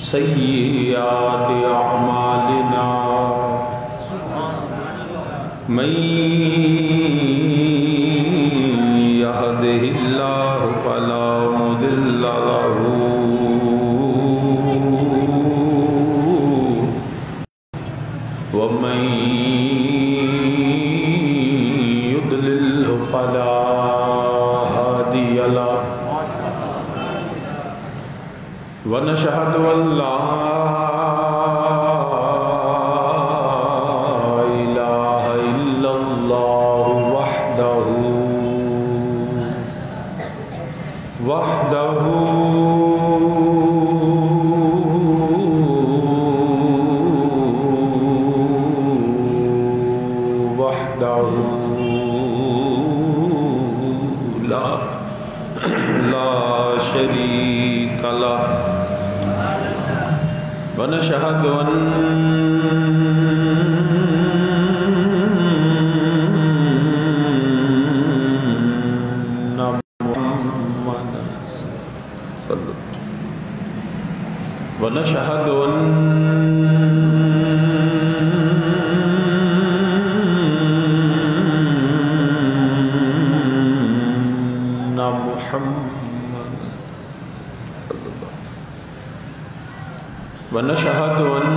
سیئات اعمالنا من يهده الله فلا مضل له ومن يضلل فلا هادي له ونشهد أن لا إله إلا الله وحده لا شريك له ونشهد أن محمدا ونشهد أن ونشهد أن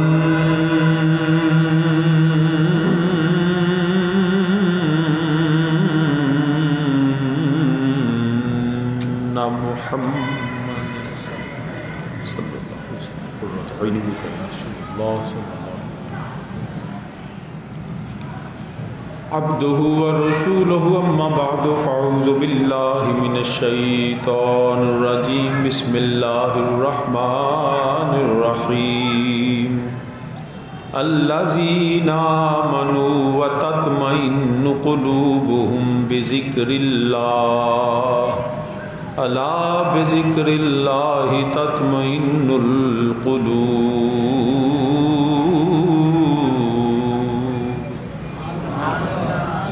محمدا صلى الله عليه وسلم قرة عين بك يا رسول الله صلى الله عليه وسلم عبده ورسوله أما بعد فأعوذ بالله من الشيطان الرجيم بسم الله الرحمن الرحيم الذين آمنوا وتطمئن قلوبهم بذكر الله ألا بذكر الله تطمئن القلوب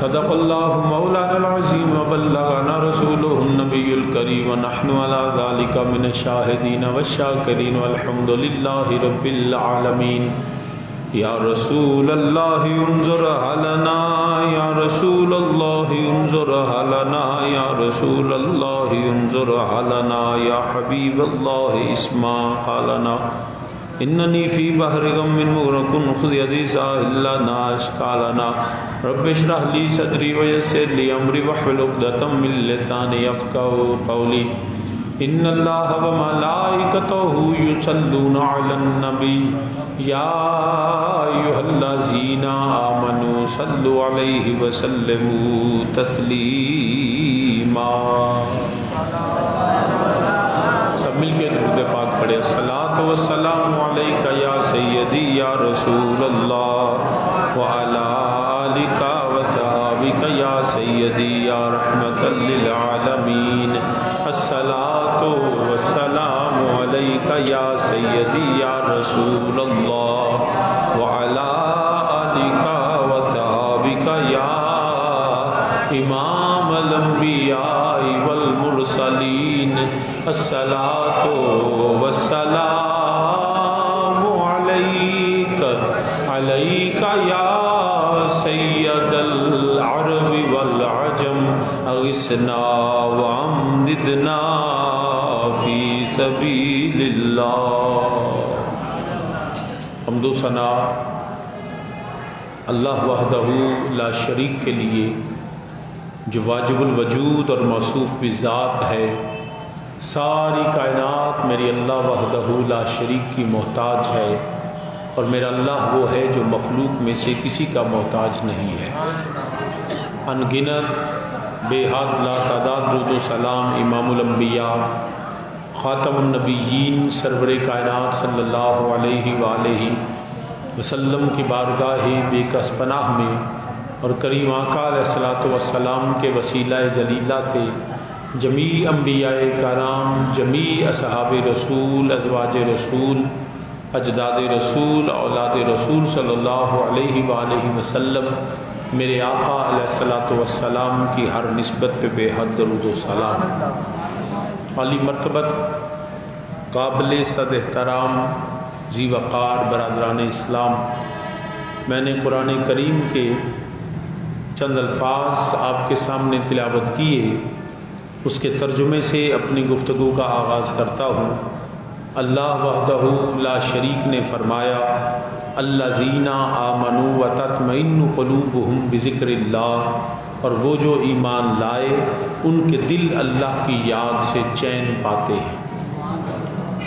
صدق الله مولانا العظيم وبلغنا رسوله النبي الكريم ونحن على ذلك من الشاهدين والشاكرين والحمد لله رب العالمين يا رسول الله انظر لنا يا رسول الله انظر لنا يا رسول الله انظر لنا يا حبيب الله اسمع قالنا إنني في بحر غم مغرق خذ يدي ساحل لا أشقى لنا رب اشرح لي صدري ويسر لي أمري واحلل عقدة من لساني يفقهوا قولي إن الله وملائكته يصلون على النبي يا أيها الذين آمنوا صلوا عليه وسلموا تسليما سب مل کے درود پاک پڑھے الصلاۃ والسلام علیک یا سیدی یا رسول اللہ وعلی آلک وصحبک یا سیدی یا رحمت للعالمین الصلاۃ والسلام علیک یا سیدی یا رسول اللہ وعلی آلک وصحبک یا امام الانبیاء والمرسلین الصلاۃ والسلام علیک علیک یا سید العرب والعجم اغثنا وامددنا فی سبیل اللہ۔ حمد و ثنا اللہ وحدہ لا شریک کے لیے جو واجب الوجود اور موصوف بذات ہے۔ ساری کائنات میری اللہ وحدہ لا شریک کی محتاج ہے، اور میرا اللہ وہ ہے جو مخلوق میں سے کسی کا محتاج نہیں ہے۔ ان گنت بے حد لا تعداد درود و سلام امام الانبیاء خاتم النبیین سرور کائنات صلی اللہ علیہ وآلہ وسلم کی بارگاہ بے کس پناہ میں اور کریم آقا علیہ الصلوۃ والسلام کے وسیلہ جلیلہ سے جمیع انبیاء کرام، جمیع اصحاب رسول، ازواج رسول، اجداد رسول، اولاد رسول صلی اللہ علیہ وآلہ وسلم میرے آقا علیہ الصلوۃ والسلام کی ہر نسبت پہ بے حد درود و سلام۔ عالی مرتبت قابل صد احترام ذی وقار برادران اسلام، میں نے قرآن کریم کے چند الفاظ آپ کے سامنے تلاوت کیے، اس کے ترجمے سے اپنی گفتگو کا آغاز کرتا ہوں۔ اللہ وحدہ لا شریک نے فرمایا الذین آمنوا وتطمئن قلوبہم بذکر اللہ، اور وہ جو ایمان لائے ان کے دل اللہ کی یاد سے چین پاتے ہیں۔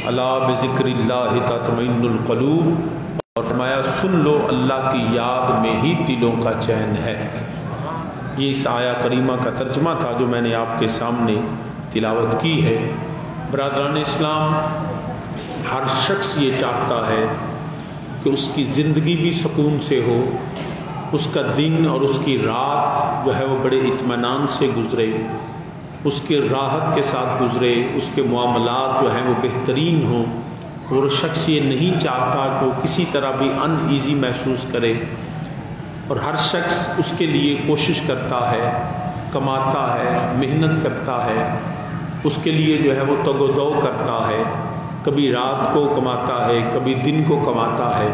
الا بذکر اللہ تطمئن القلوب، اور فرمایا سن لو اللہ کی یاد میں ہی دلوں کا چین ہے۔ یہ اس آیہ کریمہ کا ترجمہ تھا جو میں نے آپ کے سامنے تلاوت کی ہے۔ برادران اسلام، ہر شخص یہ چاہتا ہے کہ اس کی زندگی بھی سکون سے ہو، اس کا دن اور اس کی رات جو ہے وہ بڑے اطمینان سے گزرے، اس کے راحت کے ساتھ گزرے، اس کے معاملات جو ہیں وہ بہترین ہوں، اور شخص یہ نہیں چاہتا کہ وہ کسی طرح بھی ان ایزی محسوس کرے، اور ہر شخص اس کے لیے کوشش کرتا ہے، کماتا ہے، محنت کرتا ہے، اس کے لیے جو ہے وہ تگ و دو کرتا ہے، کبھی رات کو کماتا ہے، کبھی دن کو کماتا ہے،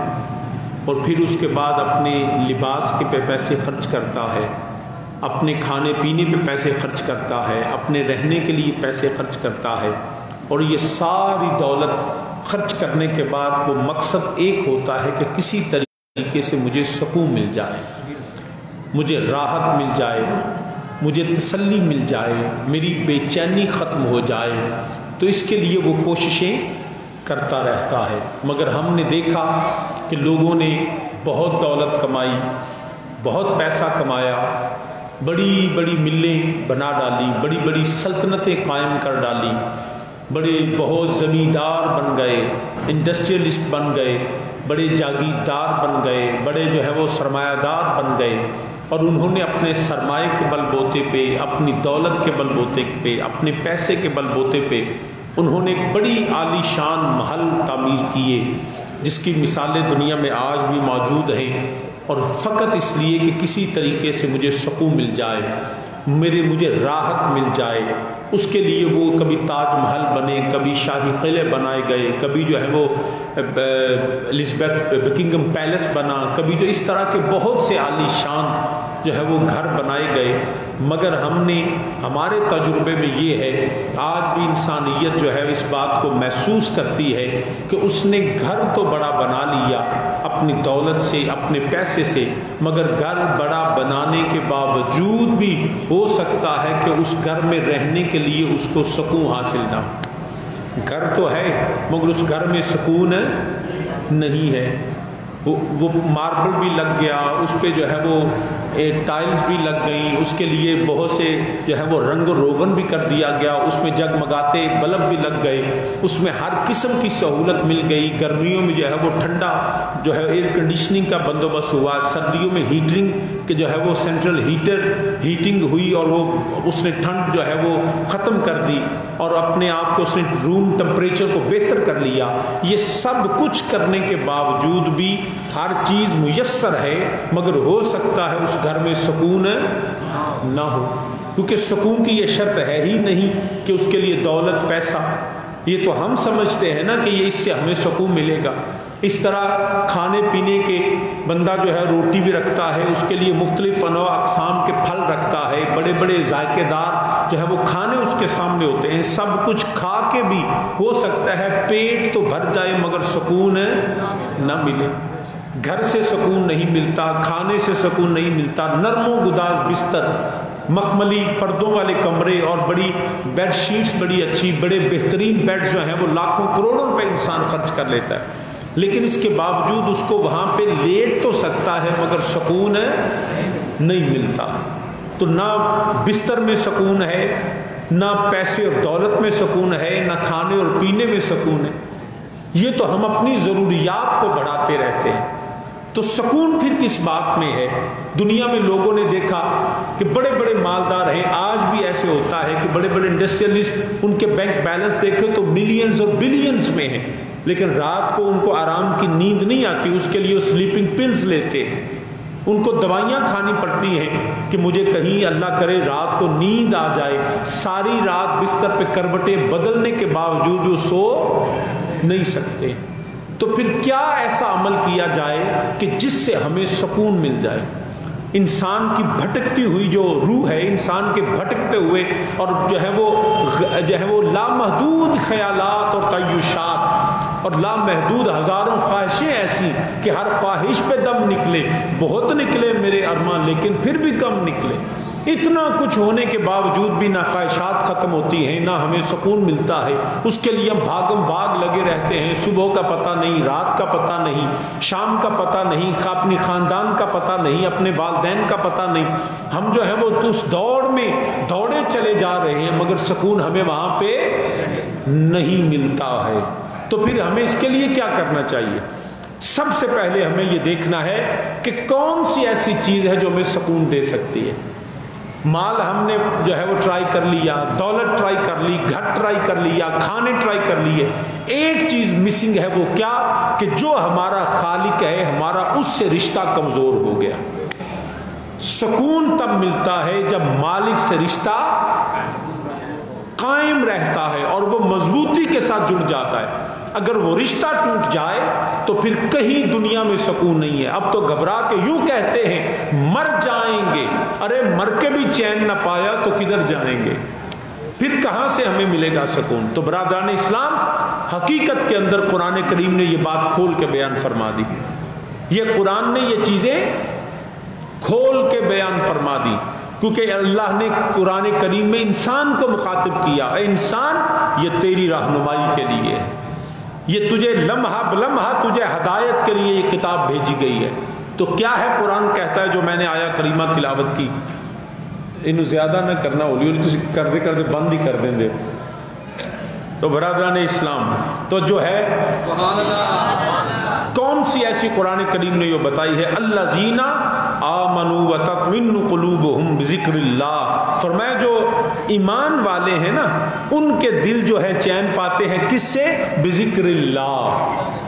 اور پھر اس کے بعد اپنے لباس کے پہ پیسے خرچ کرتا ہے، اپنے کھانے پینے پہ پیسے خرچ کرتا ہے، اپنے رہنے کے لیے پیسے خرچ کرتا ہے، اور یہ ساری دولت خرچ کرنے کے بعد وہ مقصد ایک ہوتا ہے کہ کسی طریقے سے مجھے سکون مل جائے، مجھے راحت مل جائے، مجھے تسلی مل جائے، میری بے چینی ختم ہو جائے، تو اس کے لیے وہ کوششیں کرتا رہتا ہے۔ مگر ہم نے دیکھا کہ لوگوں نے بہت دولت کمائی، بہت پیسہ کمایا، بڑی بڑی ملیں بنا ڈالی، بڑی بڑی سلطنتیں قائم کر ڈالی، بڑے بہت زمیندار بن گئے، انڈسٹریلسٹ بن گئے، بڑے جاگیردار بن گئے، بڑے جو ہے وہ سرمایہ دار بن گئے، اور انہوں نے اپنے سرمایہ کے بل بوتے پہ، اپنی دولت کے بل بوتے پہ، اپنے پیسے کے بل بوتے پہ انہوں نے بڑی عالی شان محل تعمیر کیے، جس کی مثالیں دنیا میں آج بھی موجود ہیں، اور فقط اس لیے کہ کسی طریقے سے مجھے سکون مل جائے، مجھے راحت مل جائے، اس کے لیے وہ کبھی تاج محل بنے، کبھی شاہی قلعے بنائے گئے، کبھی جو ہے وہ الزبیتھ بکنگم پیلس بنا، کبھی جو اس طرح کے بہت سے عالی شان جو ہے وہ گھر بنائے گئے۔ مگر ہم نے، ہمارے تجربے میں یہ ہے، آج بھی انسانیت جو ہے اس بات کو محسوس کرتی ہے کہ اس نے گھر تو بڑا بنا لیا اپنی دولت سے، اپنے پیسے سے، مگر گھر بڑا بنانے کے باوجود بھی ہو سکتا ہے کہ اس گھر میں رہنے کے لیے اس کو سکون حاصل نہ ہو۔ گھر تو ہے مگر اس گھر میں سکون نہیں ہے، وہ ماربل بھی لگ گیا، اس پہ جو ہے وہ ٹائلز بھی لگ گئیں، اس کے لیے بہت سے جو ہے وہ رنگ و روغن بھی کر دیا گیا، اس میں جگمگاتے بلب بھی لگ گئے، اس میں ہر قسم کی سہولت مل گئی، گرمیوں میں جو ہے وہ ٹھنڈا جو ہے ایئر کنڈیشننگ کا بندوبست ہوا، سردیوں میں ہیٹرنگ کہ جو ہے وہ سینٹرل ہیٹنگ ہوئی، اور وہ اس نے ٹھنڈ جو ہے وہ ختم کر دی، اور اپنے آپ کو اس نے روم ٹمپریچر کو بہتر کر لیا۔ یہ سب کچھ کرنے کے باوجود بھی ہر چیز میسر ہے، مگر ہو سکتا ہے اس گھر میں سکون نہ ہو، کیونکہ سکون کی یہ شرط ہے ہی نہیں کہ اس کے لیے دولت، پیسہ، یہ تو ہم سمجھتے ہیں نا کہ یہ اس سے ہمیں سکون ملے گا۔ اس طرح کھانے پینے کے بندہ جو ہے روٹی بھی رکھتا ہے، اس کے لیے مختلف انواع اقسام کے پھل رکھتا ہے، بڑے بڑے ذائقے دار جو ہے وہ کھانے اس کے سامنے ہوتے ہیں، سب کچھ کھا کے بھی ہو سکتا ہے پیٹ تو بھر جائے مگر سکون نہ ملے۔ گھر سے سکون نہیں ملتا، کھانے سے سکون نہیں ملتا، نرم و گداز بستر، مخملی پردوں والے کمرے اور بڑی بیڈ شیٹس بڑی اچھی، بڑے بہترین بیڈ جو ہیں وہ لاکھوں کروڑوں روپے انسان خرچ کر لیتا ہے، لیکن اس کے باوجود اس کو وہاں پہ لیٹ تو سکتا ہے مگر سکون نہیں ملتا۔ تو نہ بستر میں سکون ہے، نہ پیسے اور دولت میں سکون ہے، نہ کھانے اور پینے میں سکون ہے، یہ تو ہم اپنی ضروریات کو بڑھاتے رہتے ہیں۔ تو سکون پھر کس بات میں ہے؟ دنیا میں لوگوں نے دیکھا کہ بڑے بڑے مالدار ہیں، آج بھی ایسے ہوتا ہے کہ بڑے بڑے انڈسٹریلسٹ، ان کے بینک بیلنس دیکھو تو ملینز اور بلینز میں ہیں، لیکن رات کو ان کو آرام کی نیند نہیں آتی، اس کے لیے وہ سلیپنگ پلز لیتے ہیں، ان کو دوائیاں کھانی پڑتی ہیں کہ مجھے کہیں اللہ کرے رات کو نیند آ جائے۔ ساری رات بستر پہ کروٹیں بدلنے کے باوجود وہ سو نہیں سکتے۔ تو پھر کیا ایسا عمل کیا جائے کہ جس سے ہمیں سکون مل جائے؟ انسان کی بھٹکتی ہوئی جو روح ہے، انسان کے بھٹکتے ہوئے اور جو ہے وہ لامحدود خیالات اور تعیشات اور لامحدود ہزاروں خواہشیں ایسی کہ ہر خواہش پہ دم نکلے، بہت نکلے میرے ارمان لیکن پھر بھی کم نکلے۔ اتنا کچھ ہونے کے باوجود بھی نہ خواہشات ختم ہوتی ہیں، نہ ہمیں سکون ملتا ہے، اس کے لیے ہم بھاگم بھاگ لگے رہتے ہیں۔ صبح کا پتہ نہیں، رات کا پتہ نہیں، شام کا پتہ نہیں، اپنی خاندان کا پتہ نہیں، اپنے والدین کا پتہ نہیں، ہم جو ہے وہ اس دوڑ میں دوڑے چلے جا رہے ہیں مگر سکون ہمیں وہاں پہ نہیں ملتا ہے۔ تو پھر ہمیں اس کے لیے کیا کرنا چاہیے؟ سب سے پہلے ہمیں یہ دیکھنا ہے کہ کون سی ایسی چیز ہے جو ہمیں سکون دے سکتی ہے۔ مال ہم نے جو ہے وہ ٹرائی کر لیا، دولت ٹرائی کر لی، گھر ٹرائی کر لیا، کھانے ٹرائی کر لیے، ایک چیز مسنگ ہے، وہ کیا؟ کہ جو ہمارا خالق ہے ہمارا اس سے رشتہ کمزور ہو گیا۔ سکون تب ملتا ہے جب مالک سے رشتہ قائم رہتا ہے اور وہ مضبوطی کے ساتھ جڑ جاتا ہے۔ اگر وہ رشتہ ٹوٹ جائے تو پھر کہیں دنیا میں سکون نہیں ہے۔ اب تو گھبرا کے یوں کہتے ہیں مر جائیں گے، ارے مر کے بھی چین نہ پایا تو کدھر جائیں گے؟ پھر کہاں سے ہمیں ملے گا سکون؟ تو برادران اسلام، حقیقت کے اندر قرآن کریم نے یہ بات کھول کے بیان فرما دی، یہ قرآن نے یہ چیزیں کھول کے بیان فرما دی، کیونکہ اللہ نے قرآن کریم میں انسان کو مخاطب کیا، اے انسان یہ تیری رہنمائی کے لیے ہے، یہ تجھے لمحہ بلمحہ تجھے ہدایت کے لیے یہ کتاب بھیجی گئی ہے۔ تو کیا ہے قرآن کہتا ہے جو میں نے آیا کریمہ تلاوت کی؟ انہوں زیادہ نہ کرنا، ہولی ہولی تسی کردے کردے بند ہی کر دیں دے۔ تو برادران اسلام تو جو ہے کون سی ایسی قرآن کریم نے یہ بتائی ہے؟ الذین آمنوا وتطمئن قلوبہم بذکر اللہ، فرمایا جو ایمان والے ہیں نا ان کے دل جو ہے چین پاتے ہیں، کس سے؟ بذکر اللہ،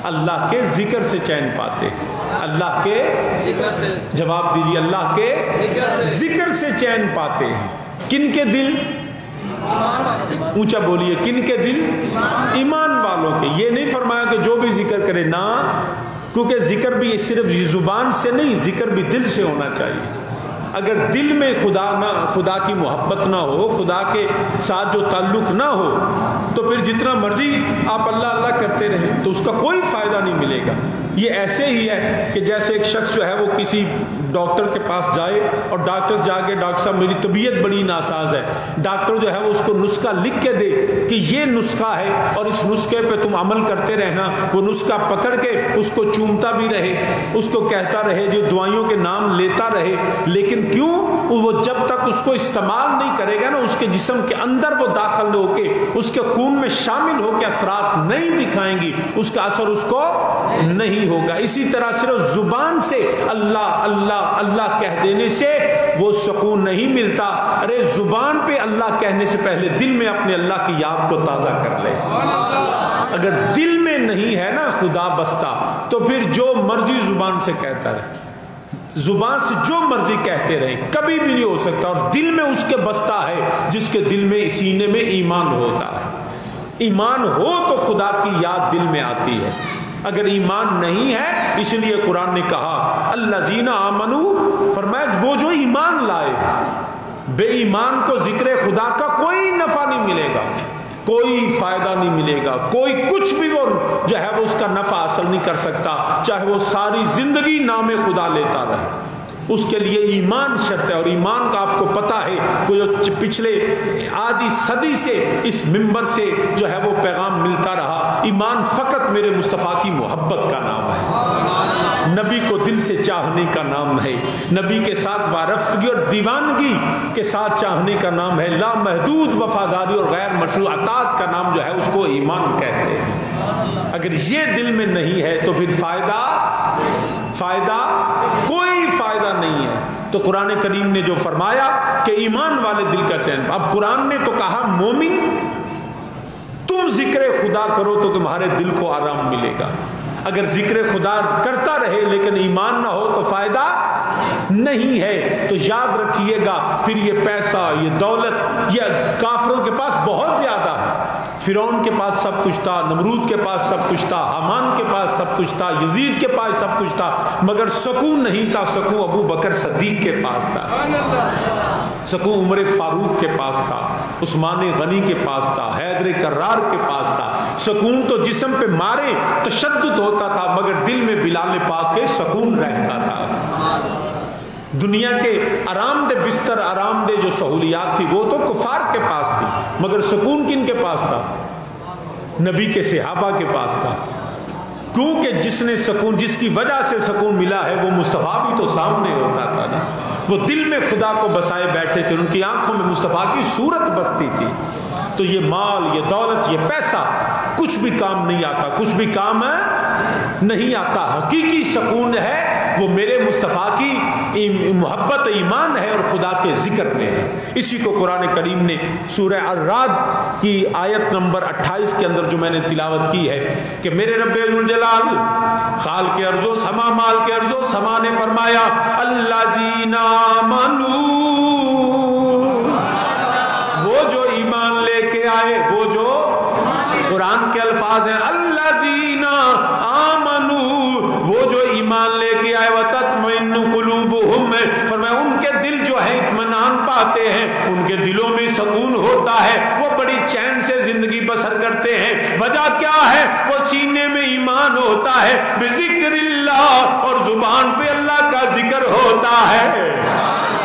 اللہ کے ذکر سے چین پاتے ہیں، اللہ کے ذکر سے، جواب دیجیے، اللہ کے ذکر سے چین پاتے ہیں۔ کن کے دل؟ اونچا بولیے، کن کے دل؟ ایمان والوں کے۔ یہ نہیں فرمایا کہ جو بھی ذکر کرے، نہ، کیونکہ ذکر بھی صرف زبان سے نہیں، ذکر بھی دل سے ہونا چاہیے۔ اگر دل میں خدا کی محبت نہ ہو، خدا کے ساتھ جو تعلق نہ ہو، تو پھر جتنا مرضی آپ اللہ اللہ کرتے رہیں تو اس کا کوئی فائدہ نہیں ملے گا۔ یہ ایسے ہی ہے کہ جیسے ایک شخص جو ہے وہ کسی ڈاکٹر کے پاس جائے اور ڈاکٹر جا کے ڈاکٹر صاحب میری طبیعت بڑی ناساز ہے، ڈاکٹر جو ہے وہ اس کو نسخہ لکھ کے دے کہ یہ نسخہ ہے اور اس نسخے پہ تم عمل کرتے رہنا، وہ نسخہ پکڑ کے اس کو چومتا بھی رہے، اس کو کہتا رہے، جو دوائیوں کے نام لیتا رہے، لیکن کیوں؟ وہ جب تک اس کو استعمال نہیں کرے گا نا، اس کے جسم کے اندر وہ داخل ہو کے اس کے خون میں شامل ہو کے اثرات نہیں دکھائیں گی، اس کا اثر اس کو نہیں ہوگا۔ اسی طرح صرف زبان سے اللہ اللہ اللہ کہہ دینے سے وہ سکون نہیں ملتا۔ ارے زبان پہ اللہ کہنے سے پہلے دل میں اپنے اللہ کی یاد کو تازہ کر لے۔ اگر دل میں نہیں ہے نا خدا بستہ، تو پھر جو مرضی زبان سے کہتا رہے، زبان سے جو مرضی کہتے رہے، کبھی بھی نہیں ہو سکتا۔ اور دل میں اس کے بستہ ہے جس کے دل میں، سینے میں ایمان ہوتا ہے۔ ایمان ہو تو خدا کی یاد دل میں آتی ہے، اگر ایمان نہیں ہے، اس لیے قرآن نے کہا الذین آمنوا، فرمایا وہ جو ایمان لائے، بے ایمان کو ذکر خدا کا کوئی نفع نہیں ملے گا، کوئی فائدہ نہیں ملے گا، کوئی کچھ بھی وہ جو ہے وہ اس کا نفع حاصل نہیں کر سکتا، چاہے وہ ساری زندگی نام خدا لیتا رہے، اس کے لیے ایمان شرط ہے۔ اور ایمان کا آپ کو پتہ ہے کہ جو پچھلے آدھی صدی سے اس منبر سے جو ہے وہ پیغام ملتا رہا، ایمان فقط میرے مصطفیٰ کی محبت کا نام ہے، نبی کو تو دل سے چاہنے کا نام ہے، نبی کے ساتھ وارفتگی اور دیوانگی کے ساتھ چاہنے کا نام ہے، لامحدود وفاداری اور غیر مشروع اطاعت کا نام جو ہے اس کو ایمان کہتے ہیں۔ اگر یہ دل میں نہیں ہے تو پھر کوئی فائدہ نہیں ہے۔ تو قرآن کریم نے جو فرمایا کہ ایمان والے دل کا چین، اب قرآن نے تو کہا مومن تم ذکر خدا کرو تو تمہارے دل کو آرام ملے گا، اگر ذکر خدا کرتا رہے لیکن ایمان نہ ہو تو فائدہ نہیں ہے۔ تو یاد رکھیے گا، پھر یہ پیسہ، یہ دولت، یہ کافروں کے پاس بہت زیادہ ہے۔ فرعون کے پاس سب کچھ تھا، نمرود کے پاس سب کچھ تھا، حامان کے پاس سب کچھ تھا، یزید کے پاس سب کچھ تھا، مگر سکون نہیں تھا۔ سکون ابو بکر صدیق کے پاس تھا، سکون عمر فاروق کے پاس تھا، عثمان غنی کے پاس تھا، حیدر کرار کے پاس تھا۔ سکون تو جسم پہ مارے تشدد ہوتا تھا، مگر دل میں بلال پاک کے سکون رہتا تھا۔ دنیا کے آرام دہ بستر، آرام دہ جو سہولیات تھی وہ تو کفار کے پاس تھی، مگر سکون کن کے پاس تھا؟ نبی کے صحابہ کے پاس تھا، کیونکہ جس نے سکون، جس کی وجہ سے سکون ملا ہے وہ مصطفیٰ بھی تو سامنے ہوتا تھا نا، وہ دل میں خدا کو بسائے بیٹھے تھے، ان کی آنکھوں میں مصطفیٰ کی صورت بستی تھی۔ تو یہ مال، یہ دولت، یہ پیسہ کچھ بھی کام نہیں آتا، کچھ بھی کام نہیں آتا۔ حقیقی سکون ہے وہ میرے مصطفیٰ کی محبت ایمان ہے اور خدا کے ذکر میں ہے۔ اسی کو قرآن کریم نے سورہ الرعد کی آیت نمبر 28 کے اندر جو میں نے تلاوت کی ہے کہ میرے رب ذوالجلال خالق ارض و سما، مالک ارض و سما نے فرمایا الذین آمنوا، وہ جو ایمان لے کے آئے، وہ جو قرآن کے الفاظ ہیں الذین آمنوا، وہ جو ایمان لے کے آئے، وتطمئن قلوبہم، فرمایا ان کے دل جو ہے اطمینان پاتے ہیں، ان کے دلوں میں سکون ہوتا ہے، وہ بڑی چین سے زندگی بسر کرتے ہیں۔ وجہ کیا ہے؟ وہ سینے میں ایمان ہوتا ہے، بذکر اللہ، اور زبان پہ اللہ کا ذکر ہوتا ہے،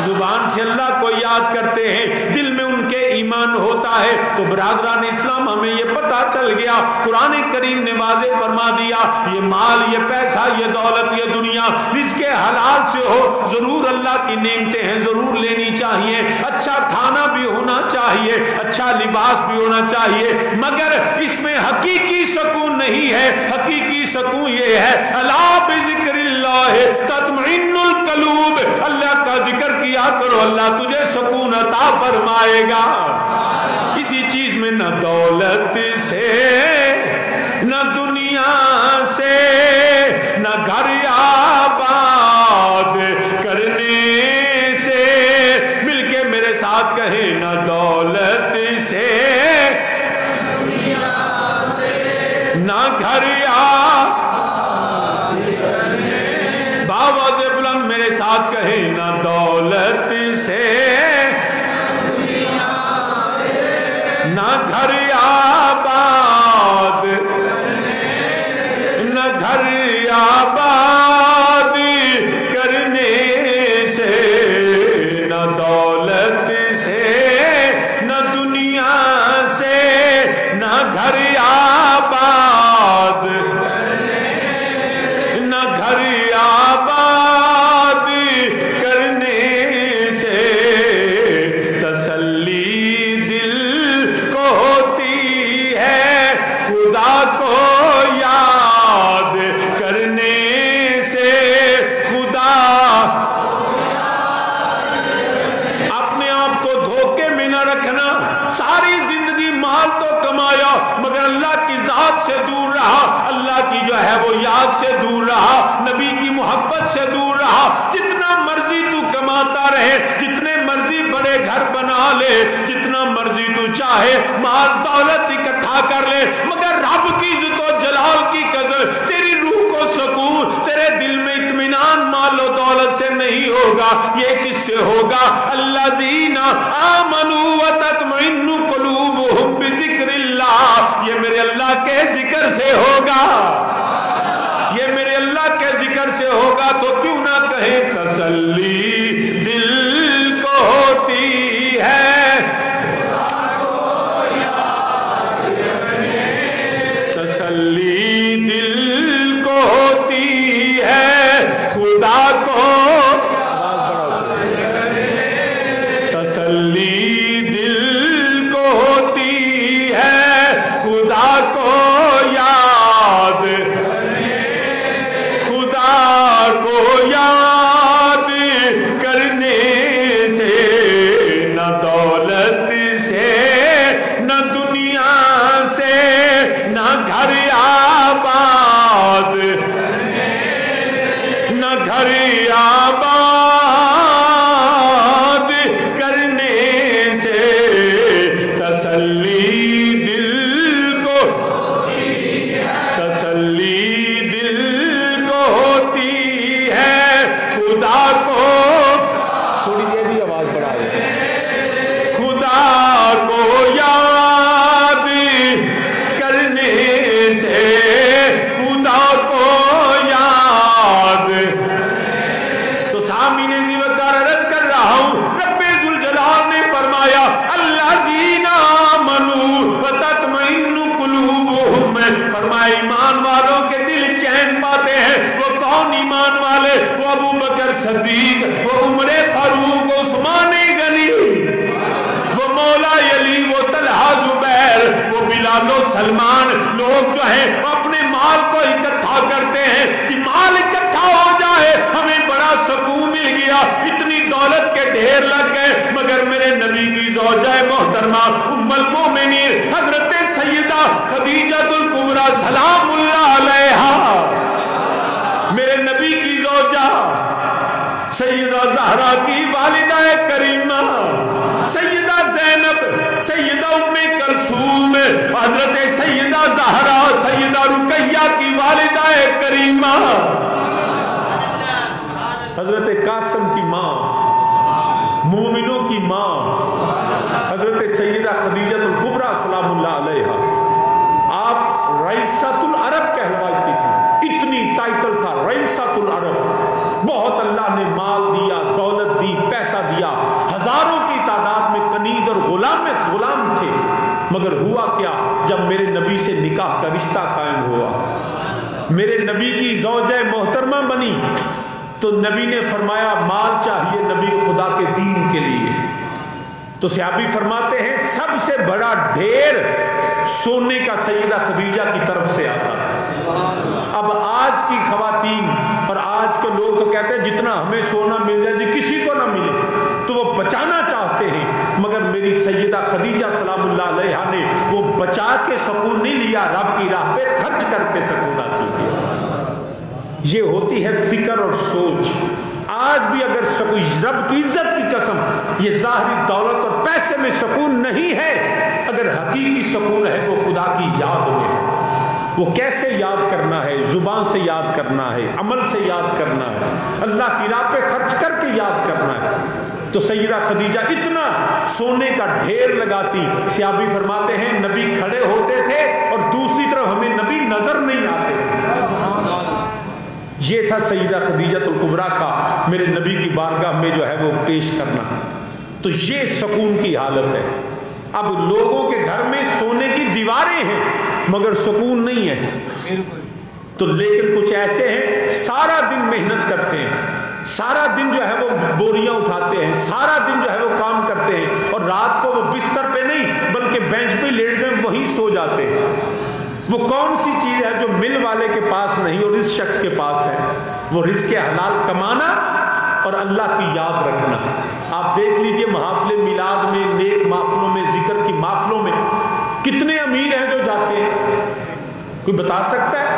زبان سے اللہ کو یاد کرتے ہیں، دل میں ان کے ایمان ہوتا ہے۔ تو برادران اسلام ہمیں یہ پتہ چل گیا، قرآن کریم نے واضح فرما دیا یہ مال، یہ پیسہ، یہ دولت، یہ دنیا رزق حلال سے ہو، ضرور اللہ کی نعمتیں ہیں، ضرور لینی چاہیے، اچھا کھانا بھی ہونا چاہیے، اچھا لباس بھی ہونا چاہیے، مگر اس میں حقیقی سکون نہیں ہے۔ حقیقی سکون یہ ہے الا بذکر اللہ تطمئن القلوب، اللہ کا ذکر کیا کرو، اللہ تجھے سکون عطا فرمائے گا۔ اسی چیز میں نہ دولت سے، نہ دنیا سے، نہ گھر آباد کرنے سے، مل کے میرے ساتھ کہیں نہ دولت سے، نہ گھر آباد کرنے، باواز بلند میرے ساتھ کہیں نہ دولت سے، نہ گھر آباد، نہ گھر آباد کرنے سے، نہ دولت سے، نہ دنیا سے، نہ گھر آباد، نہ گھر آباد کرنے سے، تسلی خدا کو یاد کرنے سے، خدا اپنے آپ کو دھوکے میں نہ رکھنا۔ ساری زندگی مال تو کمایا مگر اللہ کی ذات سے دور رہا، اللہ کی جو ہے وہ یاد سے دور رہا، نبی کی محبت سے دور رہا۔ جتنا مرضی تو کماتا رہے، جتنے مرضی بڑے گھر بنا لے، جتنا مرضی تو چاہے مال دولت اکٹھا کر لے، مگر رب کی عزت و جلال کی قسم تیری روح کو سکون، تیرے دل میں اطمینان مال و دولت سے نہیں ہوگا۔ یہ کس سے ہوگا؟ الذین آمنوا وتطمئن قلوبہم بذکر اللہ، یہ میرے اللہ کے ذکر سے ہوگا، یہ میرے اللہ کے ذکر سے ہوگا۔ تو کیوں نہ کہیں تسلی دل کو ہوتی ہے، تسلی دل کو ہوتی ہے، فرمایا ایمان والوں کے دل چین پاتے ہیں۔ وہ کون ایمان والے؟ وہ ابو بکر صدیق، وہ عمر فاروق، وہ عثمان غنی، وہ مولا علی، وہ طلحہ زبیر، وہ بلال و سلمان۔ لوگ جو ہیں اپنے مال کو اکٹھا کرتے ہیں کہ مال اکٹھا ہو جائے، ہمیں بڑا سکون مل گیا، اتنی دولت کے ڈھیر لگ گئے، مگر میرے نبی کی زوجہ محترمہ ام المومنین حضرت سیدہ خدیجہ الکبریٰ سلام اللہ علیہا، میرے نبی کی زوجہ سیدہ زہرا کی والدہ کریمہ سیدہ زینب، سیدہ ام کلثوم، حضرت سیدہ زہرا سیدہ رقیہ کی والدہ کریمہ، حضرت قاسم کی ماں، مومنوں کی ماں حضرت سیدہ خدیجہ الکبریٰ سلام اللہ علیہا، آپ رئیسۃ العرب کہلواتی تھی، اتنی ٹائٹل تھا رئیسۃ العرب، بہت اللہ نے مال دیا، دولت دی، پیسہ دیا، ہزاروں کی تعداد میں کنیز اور غلام تھے، مگر ہوا کیا؟ جب میرے نبی سے نکاح کا رشتہ قائم ہوا، میرے نبی کی زوجہ محترمہ بنی، تو نبی نے فرمایا مال چاہیے نبی خدا کے دین کے لیے، تو صحابی فرماتے ہیں سب سے بڑا ڈھیر سونے کا سیدہ خدیجہ کی طرف سے آتا تھا۔ اب آج کی خواتین اور آج کے لوگ تو کہتے ہیں جتنا ہمیں سونا مل جائے جی کسی کو نہ ملے، تو وہ بچانا چاہتے ہیں، مگر میری سیدہ خدیجہ سلام اللہ علیہا نے وہ بچا کے سکون نہیں لیا، رب کی راہ پہ خرچ کر کے سکون حاصل کیا۔ یہ ہوتی ہے فکر اور سوچ۔ آج بھی اگر رب کی عزت کی قسم یہ ظاہری دولت اور پیسے میں سکون نہیں ہے، اگر حقیقی سکون ہے وہ خدا کی یاد میں ہے۔ وہ کیسے یاد کرنا ہے؟ زبان سے یاد کرنا ہے، عمل سے یاد کرنا ہے، اللہ کی راہ پہ خرچ کر کے یاد کرنا ہے۔ تو سیدہ خدیجہ اتنا سونے کا ڈھیر لگاتی، صحابی فرماتے ہیں نبی کھڑے ہوتے تھے اور دوسری طرف ہمیں نبی نظر نہیں آتے۔ یہ تھا سیدہ خدیجہ الکبریٰ کا میرے نبی کی بارگاہ میں جو ہے وہ پیش کرنا۔ تو یہ سکون کی حالت ہے۔ اب لوگوں کے گھر میں سونے کی دیواریں ہیں مگر سکون نہیں ہے، تو لیکن کچھ ایسے ہیں سارا دن محنت کرتے ہیں، سارا دن جو ہے وہ بوریاں اٹھاتے ہیں، سارا دن جو ہے وہ کام کرتے ہیں، اور رات کو وہ بستر پہ نہیں بلکہ بینچ پہ لیٹ جائیں وہیں سو جاتے ہیں۔ وہ کون سی چیز ہے جو مل والے کے پاس نہیں اور اس شخص کے پاس ہے؟ وہ رزق حلال کمانا اور اللہ کی یاد رکھنا۔ آپ دیکھ لیجئے محافل میلاد میں، نیک محفلوں میں، ذکر کی محفلوں میں کتنے امیر ہیں جو جاتے ہیں؟ کوئی بتا سکتا ہے؟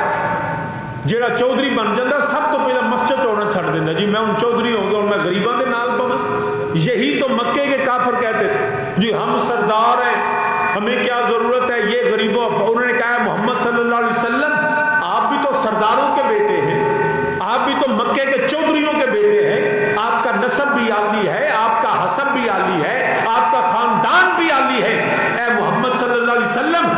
جیڑا چودھری بن جاتا سب تو پہلے مسجد چوڑنا چھڑ دینا، جی میں ان چودھری ہوں گا اور میں غریباں دے نال پواں۔ یہی تو مکے کے کافر کہتے تھے، جی ہم سردار ہیں، ہمیں کیا ضرورت ہے یہ غریبوں۔ انہوں نے کہا محمد صلی اللہ علیہ وسلم آپ بھی تو سرداروں کے بیٹے ہیں، آپ بھی تو مکے کے چودھریوں کے بیٹے ہیں، آپ کا نسب بھی عالی ہے، آپ کا حسب بھی عالی ہے، آپ کا خاندان بھی عالی ہے۔ اے محمد صلی اللہ علیہ وسلم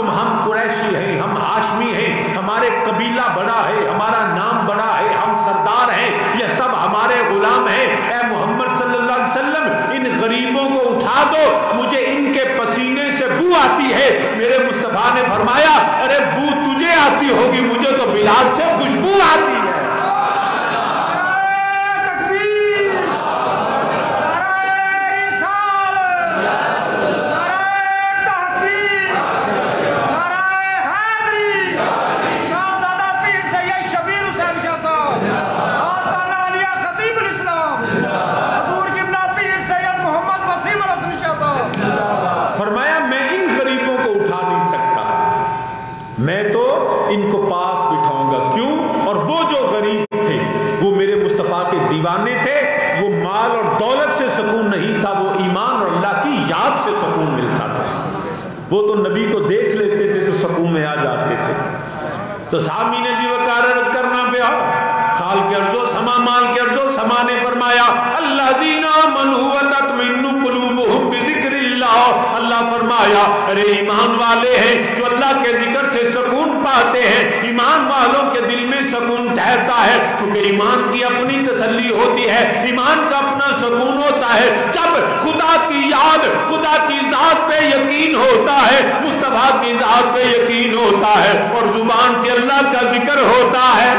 ہم قریشی ہیں، ہم ہاشمی ہیں، ہمارے قبیلہ بڑا ہے، ہمارا نام بڑا ہے، ہم سردار ہیں، یہ سب ہمارے غلام ہیں۔ اے محمد صلی اللہ علیہ وسلم ان غریبوں کو اٹھا دو، مجھے ان کے پسینے سے بو آتی ہے۔ میرے مصطفیٰ نے فرمایا ارے بو تجھے آتی ہوگی، مجھے تو بلال سے خوشبو آتی ہے۔ میں تو ان کو پاس بٹھاؤں گا، کیوں؟ اور وہ جو غریب تھے وہ میرے مصطفیٰ کے دیوانے تھے، وہ مال اور دولت سے سکون نہیں تھا، وہ ایمان اور اللہ کی یاد سے سکون ملتا تھا۔ وہ تو نبی کو دیکھ لیتے تھے تو سکون میں آ جاتے تھے۔ تو سامی نے جی وقار عرض کرنا پیا، خال کے عرض و سما، مال کے عرض و سما نے فرمایا الذین آمنوا وتطمئن قلوبهم بذکر اللہ۔ اللہ فرمایا ارے ایمان والے ہیں جو اللہ کے ذکر سے سکون پاتے ہیں، ایمان والوں کے دل میں سکون ٹھہرتا ہے، کیونکہ ایمان کی اپنی تسلی ہوتی ہے، ایمان کا اپنا سکون ہوتا ہے جب خدا کی یاد، خدا کی ذات پہ یقین ہوتا ہے، مصطفیٰ کی ذات پہ یقین ہوتا ہے اور زبان سے اللہ کا ذکر ہوتا ہے۔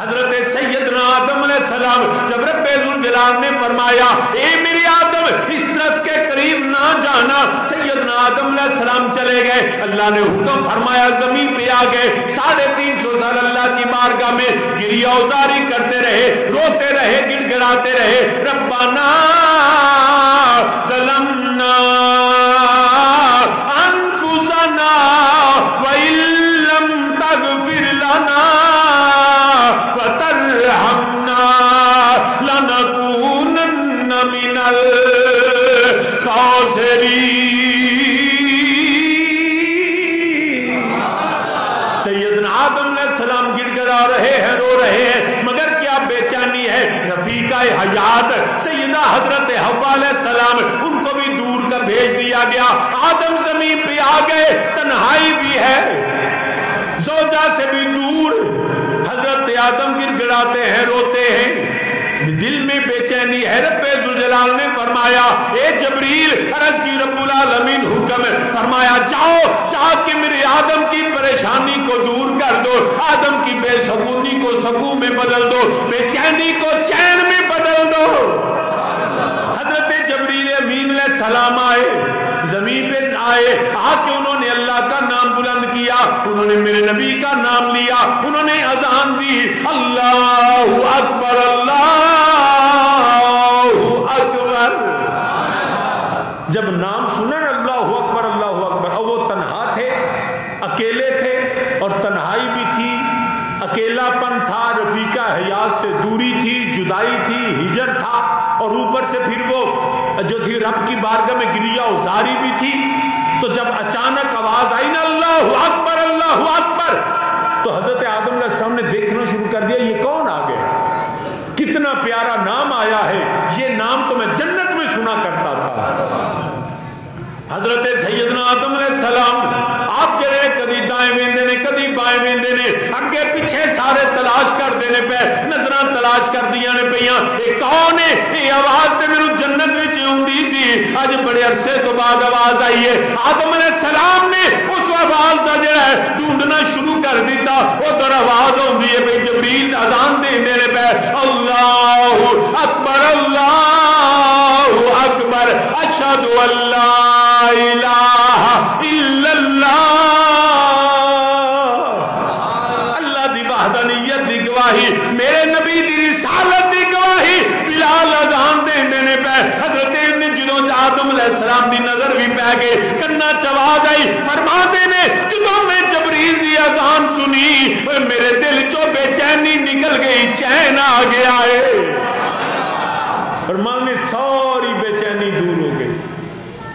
حضرت سیدنا آدم علیہ السلام جب رب ذوالجلال نے فرمایا اے میرے آدم اس درخت کے قریب نہ جانا، سیدنا آدم علیہ السلام چلے گئے، اللہ نے حکم فرمایا زمین پہ آ گئے، 350 سال اللہ کی بارگاہ میں گریہ اوزاری کرتے رہے، روتے رہے، گڑ گڑاتے رہے، ربنا ظلمنا انفسنا وَإِن لَّمْ تَغْفِرْ لَنَا وَتَرْحَمْنَا لَنَكُونَنَّ مِنَ الْخَاسِرِينَ۔ سیدنا آدم علیہ السلام گڑ گڑا رہے ہیں، رو رہے ہیں، مگر کیا بے چینی ہے۔ رفیقہ حیات سیدہ حضرت حوا علیہ السلام ان کو بھی دور کا بھیج دیا گیا، آدم زمین پہ آ گئے، تنہائی بھی ہے، زوجہ سے بھی دور، حضرت آدم گڑ گڑاتے ہیں، روتے ہیں، دل میں بے چینی ہے۔ رب ذوالجلال نے فرمایا اے جبریل، عرض کی رب العالمین حکم فرمایا جاؤ جا کے میرے آدم کی پریشانی کو دور کر دو، آدم کی بے سکونی کو سکون میں بدل دو، بے چینی کو چین میں بدل دو۔ حضرت جبریل امین علیہ السلام آئے، زمین پہ آئے، آ کے انہوں نے اللہ کا نام بلند کیا، انہوں نے میرے نبی کا نام لیا، انہوں نے اذان دی، اللہ اکبر اللہ اکبر۔ جب نام سنا اللہ اکبر اللہ اکبر، اور وہ تنہا تھے، اکیلے تھے، اور تنہائی بھی تھی، اکیلا پن تھا، رفیقہ حیات سے دوری تھی، جدائی تھی، ہجر تھا، اور اوپر سے پھر وہ جو تھی رب کی بارگاہ میں گریہ اوزاری بھی تھی۔ تو جب اچانک آواز آئی نا اللہ اکبر اللہ اکبر، تو حضرت آدم علیہ السلام نے دیکھنا شروع کر دیا یہ کون آ گیا، کتنا پیارا نام آیا ہے، یہ نام تو میں جنت میں سنا کرتا تھا۔ حضرت سیدنا آدم علیہ السلام آپ کے رہے کدی دائیں ویندے نے کدی بائیں ویندے نے، اگے پیچھے سارے تلاش کر دینے پہ، نظران تلاش کر دیا نے پہیاں، ایک کون ہے یہ آواز تے میرے جنت میں چیوندی سی، آج بڑے عرصے تو بعد آواز آئی ہے۔ آدم علیہ السلام نے اس آواز دا جو ہے ڈھونڈنا شروع کر دیتا، وہ در آواز ہوندی ہے بھئی جبریل اذان دے دینے پہ اللہ اکبر اللہ اکبر اشہد اللہ الہ الا اللہ۔ اللہ دی وحدانیت دی گواہی، میرے نبی دی رسالت دی گواہی، بلال اذان دے دینے پہ حضرت نے جدوں آدم علیہ السلام دی نظر بھی پہ گئے، کنا چواز آئی، فرما دینے جدوں میں جبریل دی اذان سنی میرے دل چو بے چینی نکل گئی، چین آ گیا ہے۔ فرمانے ساری بے چینی دور ہو گئی،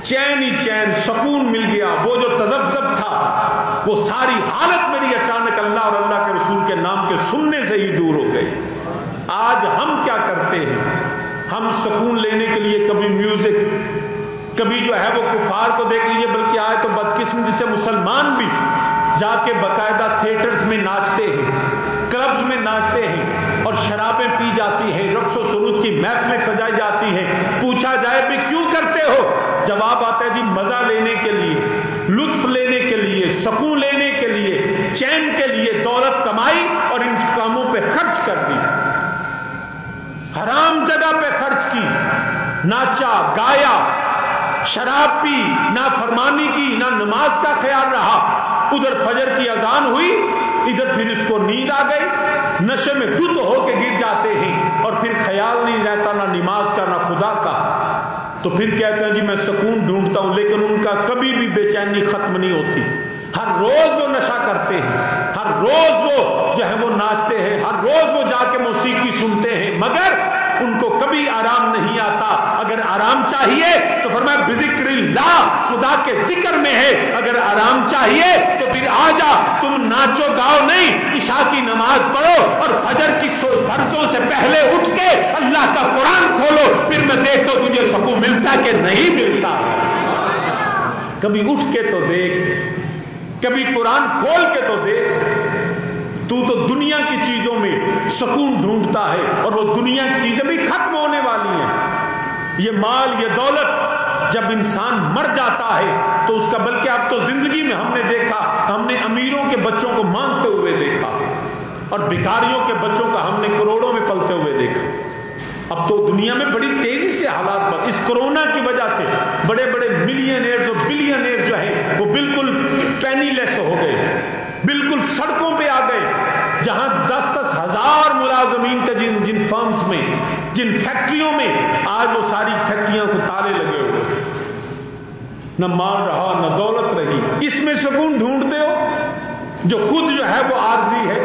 چین ہی چین، سکون مل گیا، وہ جو تذبذب تھا وہ ساری حالت میری اچانک اللہ اور اللہ کے رسول کے نام کے سننے سے ہی دور ہو گئی۔ آج ہم کیا کرتے ہیں، ہم سکون لینے کے لیے کبھی میوزک، کبھی جو ہے وہ کفار کو دیکھ لیجئے، بلکہ آئے تو بدقسمتی سے مسلمان بھی جا کے باقاعدہ تھیٹرز میں ناچتے ہیں، کلبز میں ناچتے ہیں، اور شرابیں پی جاتی ہیں، رقص و سرود کی محفلیں سجائی جاتی ہیں۔ پوچھا جائے بھی کیوں کرتے ہو، جواب آتا ہے جی مزہ لینے کے لیے، لطف لینے کے لیے، سکون لینے کے لیے، چین کے لیے، دولت کمائی اور ان کاموں پہ خرچ کر دی، حرام جگہ پہ خرچ کی، ناچا گایا، شراب پی، نہ فرمانی کی، نہ نماز کا خیال رہا، ادھر فجر کی اذان ہوئی، ادھر پھر اس کو نیند آ گئی، نشے میں دھت ہو کے گر جاتے ہیں، اور پھر خیال نہیں رہتا نہ نماز کا نہ خدا کا۔ تو پھر کہتے ہیں جی میں سکون ڈھونڈتا ہوں، لیکن ان کا کبھی بھی بے چینی ختم نہیں ہوتی، ہر روز وہ نشہ کرتے ہیں، ہر روز وہ جو ہے وہ ناچتے ہیں، ہر روز وہ جا کے موسیقی سنتے ہیں، مگر ان کو کبھی آرام نہیں آتا۔ اگر آرام چاہیے تو فرمایا بذکر اللہ، خدا کے ذکر میں ہے، اگر آرام چاہیے تو پھر آ جا، تم ناچو گاؤ نہیں، عشاء کی نماز پڑھو اور فجر کی فرضوں سے پہلے اٹھ کے اللہ کا قرآن کھولو، پھر میں دیکھتا ہوں تجھے سکون ملتا کہ نہیں ملتا۔ کبھی اٹھ کے تو دیکھ، کبھی قرآن کھول کے تو دیکھ۔ تو دنیا کی چیزوں میں سکون ڈھونڈتا ہے، اور وہ دنیا کی چیزیں بھی ختم ہونے والی ہیں۔ یہ مال، یہ دولت جب انسان مر جاتا ہے تو اس کا، بلکہ اب تو زندگی میں ہم نے دیکھا، ہم نے امیروں کے بچوں کو مانگتے ہوئے دیکھا اور بھکاریوں کے بچوں کا ہم نے کروڑوں میں پلتے ہوئے دیکھا۔ اب تو دنیا میں بڑی تیزی سے حالات پر، اس کرونا کی وجہ سے بڑے بڑے ملینئرز اور بلینئرز جو ہیں وہ بالکل پینی لیس ہو گئے، بالکل سڑکوں پہ آ گئے، جہاں 10-10 ہزار ملازمین تھے جن فرمز میں، جن فیکٹریوں میں، آج وہ ساری فیکٹریاں کو تالے لگے ہوئے، نہ مال رہا نہ دولت رہی۔ اس میں سکون ڈھونڈتے ہو جو خود جو ہے وہ عارضی ہے،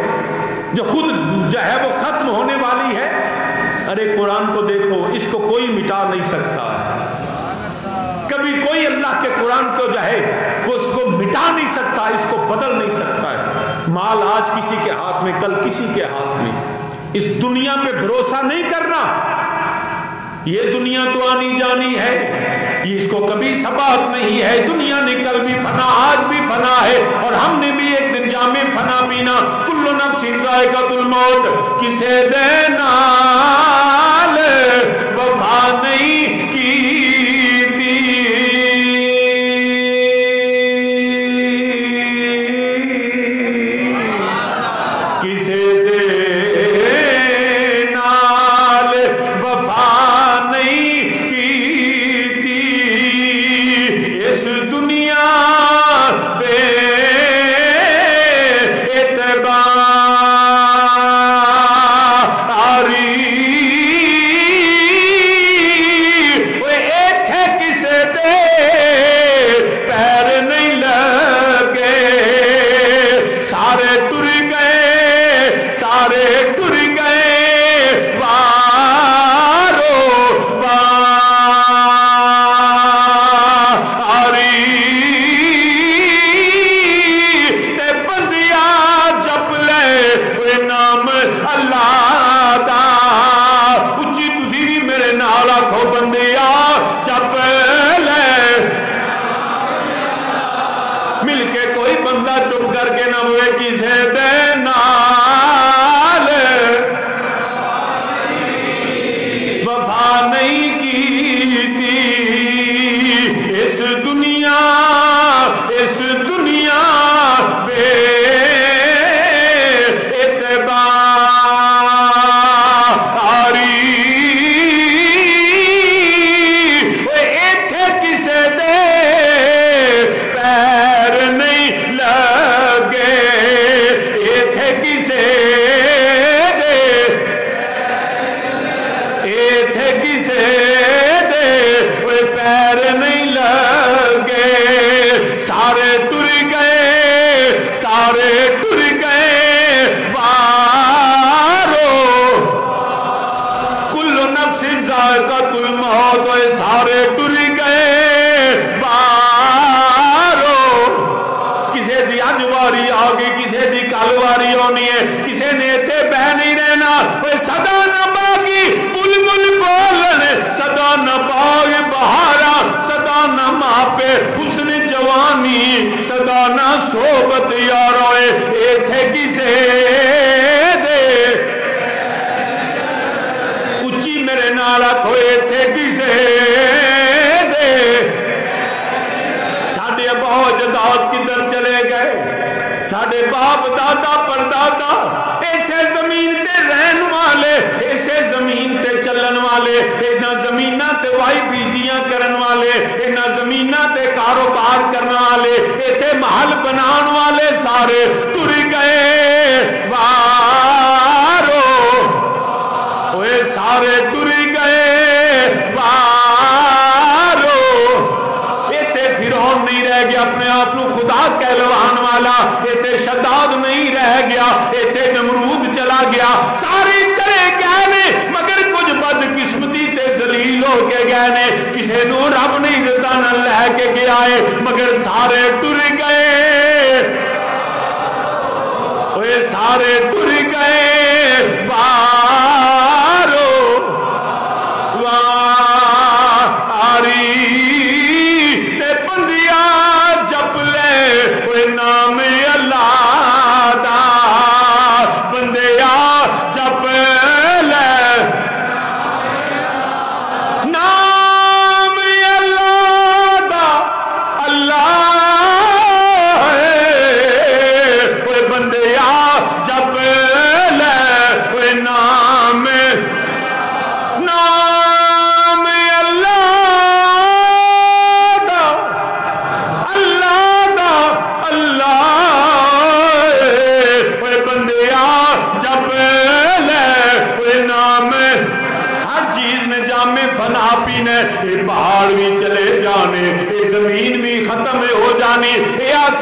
جو خود جو ہے وہ ختم ہونے والی ہے۔ ارے قرآن کو دیکھو، اس کو کوئی مٹا نہیں سکتا، کبھی کوئی اللہ کے قرآن کو جو ہے وہ اس کو مٹا نہیں سکتا، اس کو بدل نہیں سکتا ہے۔ مال آج کسی کے ہاتھ میں، کل کسی کے ہاتھ میں۔ اس دنیا پہ بھروسہ نہیں کرنا، یہ دنیا تو آنی جانی ہے، یہ اس کو کبھی ثبات نہیں ہے۔ دنیا نے کل بھی فنا، آج بھی فنا ہے، اور ہم نے بھی ایک دن جامع فنا پینا۔ کل نفس ذائقۃ الموت، کسے دے نال وفا نہیں کی تھی، کسے صحبت یاروئے ایتھے کسے دے، اچھی میرے نالا کوئی ایتھے کسے دے۔ ساڑھے ابا جداد کدھر چلے گئے، ساڑھے باپ دادا پردادا، ایسے زمین تے رہن والے، ایسے زمین تے چلن والے، اینا زمینہ تے وائی بیجیاں کرن والے، اینا زمینہ تے کاروبار کرن والے، ایتے محل بنان والے سارے ٹر گئے وارو، اوے سارے ٹر گئے وارو۔ ایتے فرعون نہیں رہ گیا اپنے آپ نو خدا کہلوان والا، ایتے شداد نہیں رہ گیا، ایتے نمرود چلا گیا، سارے چلے گئے نے مگر کچھ بد قسمتی تے ذلیل ہو کے گئے نے، کسے نو رب نے عزتاں نہ لے کے گیا ہے مگر سارے ٹر گئے، اوے سارے ٹر گئے وارو واری تے بندیاں جپ لے اوے نام اللہ دا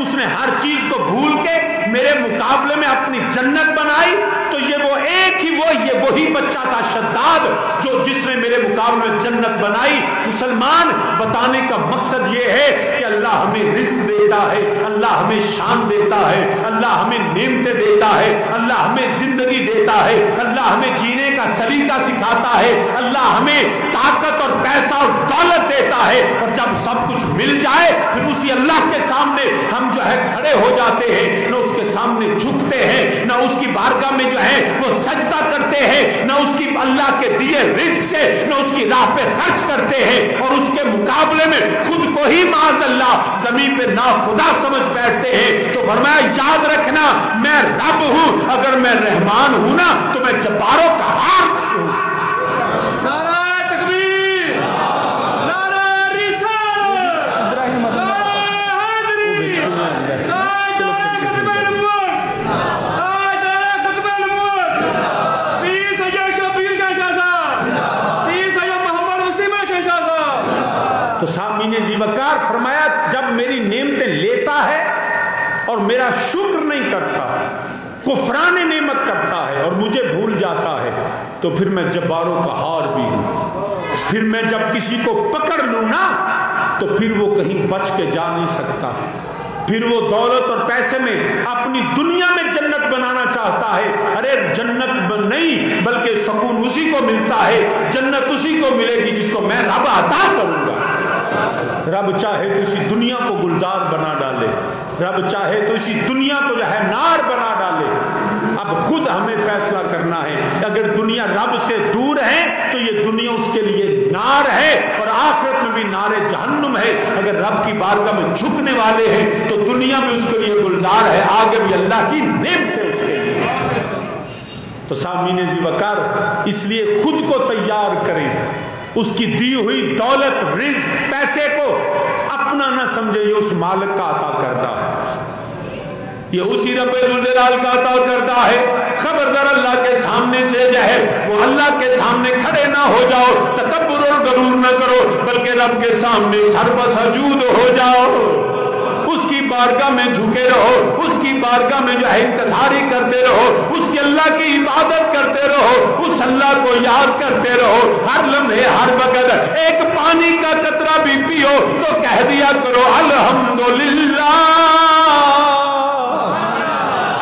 اس نے ہر چیز کو بھول کے میرے مقابلے میں اپنی جنت بنائی، تو یہ وہ ایک ہی یہ وہی بچہ تھا شداد جس نے میرے مقابلے میں جنت بنائی۔ مسلمان بتانے کا مقصد یہ ہے کہ اللہ ہمیں رزق دیتا ہے، اللہ ہمیں شان دیتا ہے، اللہ ہمیں نعمتیں دیتا ہے، اللہ ہمیں زندگی دیتا ہے، اللہ ہمیں جینے کا سلیقہ سکھاتا ہے، اللہ ہمیں طاقت اور پیسہ اور دولت دیتا ہے، اور جب سب کچھ مل جائے پھر اسی اللہ کے سامنے ہم کھڑے ہو جاتے ہیں، نہ اس کے سامنے جھکتے ہیں، نہ اس کی بارگاہ میں وہ سجدہ کرتے ہیں، نہ اس کی اللہ کے دیے رزق سے نہ اس کی راہ پہ خرچ کرتے ہیں، اور اس کے مقابلے میں خود کو ہی معاذ اللہ زمین پہ ناخدا سمجھ بیٹھتے ہیں۔ تو فرمایا یاد رکھنا میں رب ہوں، اگر میں رحمان ہوں نا تو میں جباروں کا ہار ہوں۔ نعرہ تکبیر، نعرہ رسالت، نعرہ حیدری، تو سامعین ذی وقار فرمایا جب میری نعمتیں لیتا ہے اور میرا شکر نہیں کرتا، کفران نعمت کرتا ہے اور مجھے بھول جاتا ہے، تو پھر میں جباروں کا ہار بھی ہوں۔ پھر میں جب کسی کو پکڑ لوں نا تو پھر وہ کہیں بچ کے جا نہیں سکتا، پھر وہ دولت اور پیسے میں اپنی دنیا میں جنت بنانا چاہتا ہے۔ ارے جنت نہیں بلکہ سکون اسی کو ملتا ہے، جنت اسی کو ملے گی جس کو میں رب عطا کروں گا۔ رب چاہے تو اسی دنیا کو گلزار بنا ڈالے، رب چاہے تو اسی دنیا کو نار بنا ڈالے۔ اب خود ہمیں فیصلہ کرنا ہے، اگر دنیا رب سے دور ہے تو یہ دنیا اس کے لیے نار ہے، اور آخرت میں بھی نار جہنم ہے۔ اگر رب کی بارگاہ میں جھکنے والے ہیں تو دنیا میں اس کے لیے گلزار ہے، آگے بھی اللہ کی نعمت ہے اس کے لیے۔ تو سامعین ذی وقار اس لیے خود کو تیار کریں، اس کی دی ہوئی دولت رزق پیسے کو اپنا نہ سمجھے، یہ اس مالک کا عطا کرتا ہے، یہ اسی رب ذوالجلال کا عطا کرتا ہے۔ خبردار اللہ کے سامنے سے وہ اللہ کے سامنے کھڑے نہ ہو جاؤ، تکبر اور غرور نہ کرو، بلکہ رب کے سامنے سر بسجود ہو جاؤ، اس کی بارگاہ میں جھکے رہو، اس کی بارگاہ میں انکساری کرتے رہو، اس کی اللہ کی عبادت کرتے رہو، اس اللہ کو یاد کرتے رہو، ہر لمحے ہر وقت ایک پانی کا قطرہ بھی پیو تو کہہ دیا کرو الحمدللہ۔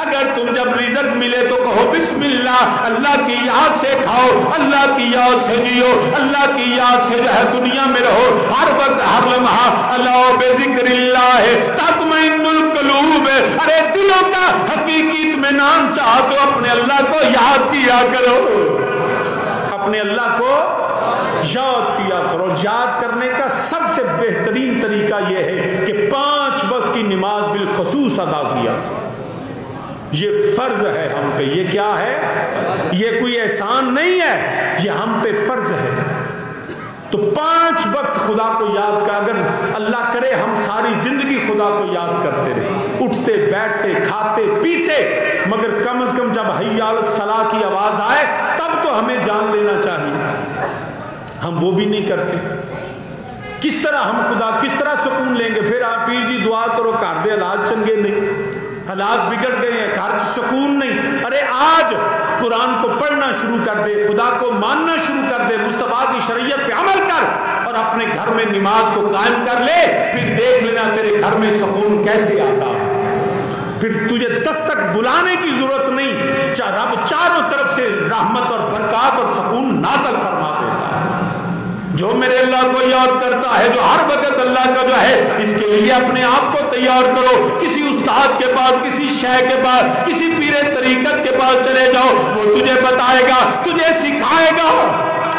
اگر تم جب رزق ملے تو کہو بسم اللہ، اللہ کی یاد سے کھاؤ، اللہ کی یاد سے جیو، اللہ کی یاد سے دنیا میں رہو، ہر وقت ہر لمحہ اللہ بذکر اللہ تطمئن القلوب۔ ارے دلوں کا حقیقی اطمینان چاہو تو اپنے اللہ کو یاد کیا کرو، اپنے اللہ کو یاد کیا کرو۔ یاد کرنے کا سب سے بہترین طریقہ یہ ہے کہ 5 وقت کی نماز بالخصوص ادا کیا، یہ فرض ہے ہم پہ۔ یہ کیا ہے؟ یہ کوئی احسان نہیں ہے، یہ ہم پہ فرض ہے۔ تو 5 وقت خدا کو یاد کر، اگر اللہ کرے ہم ساری زندگی خدا کو یاد کرتے رہے، اٹھتے بیٹھتے کھاتے پیتے، مگر کم از کم جب حی علی الصلاۃ کی آواز آئے تب تو ہمیں جان لینا چاہیے، ہم وہ بھی نہیں کرتے۔ کس طرح ہم خدا کس طرح سکون لیں گے؟ پھر آپ پیر جی دعا کرو گھر دے حالات چنگے نہیں، حالات بگڑ گئے ہیں، گھر سکون نہیں۔ ارے آج قرآن کو پڑھنا شروع کر دے، خدا کو ماننا شروع کر دے، مصطفیٰ کی شریعت پہ عمل کر اور اپنے گھر میں نماز کو قائم کر لے، پھر دیکھ لینا تیرے گھر میں سکون کیسے آتا ہے۔ پھر تجھے دستک بلانے کی ضرورت نہیں، رب چاروں طرف سے رحمت اور برکات اور سکون نازل فرما دیتا ہے۔ جو میرے اللہ کو یاد کرتا ہے، جو ہر وقت اللہ کا اس کے لیے اپنے آپ کو تیار کرو۔ کسی استاد کے پاس، کسی شیخ کے پاس، کسی پیر طریقت کے پاس چلے جاؤ، وہ تجھے بتائے گا، تجھے سکھائے گا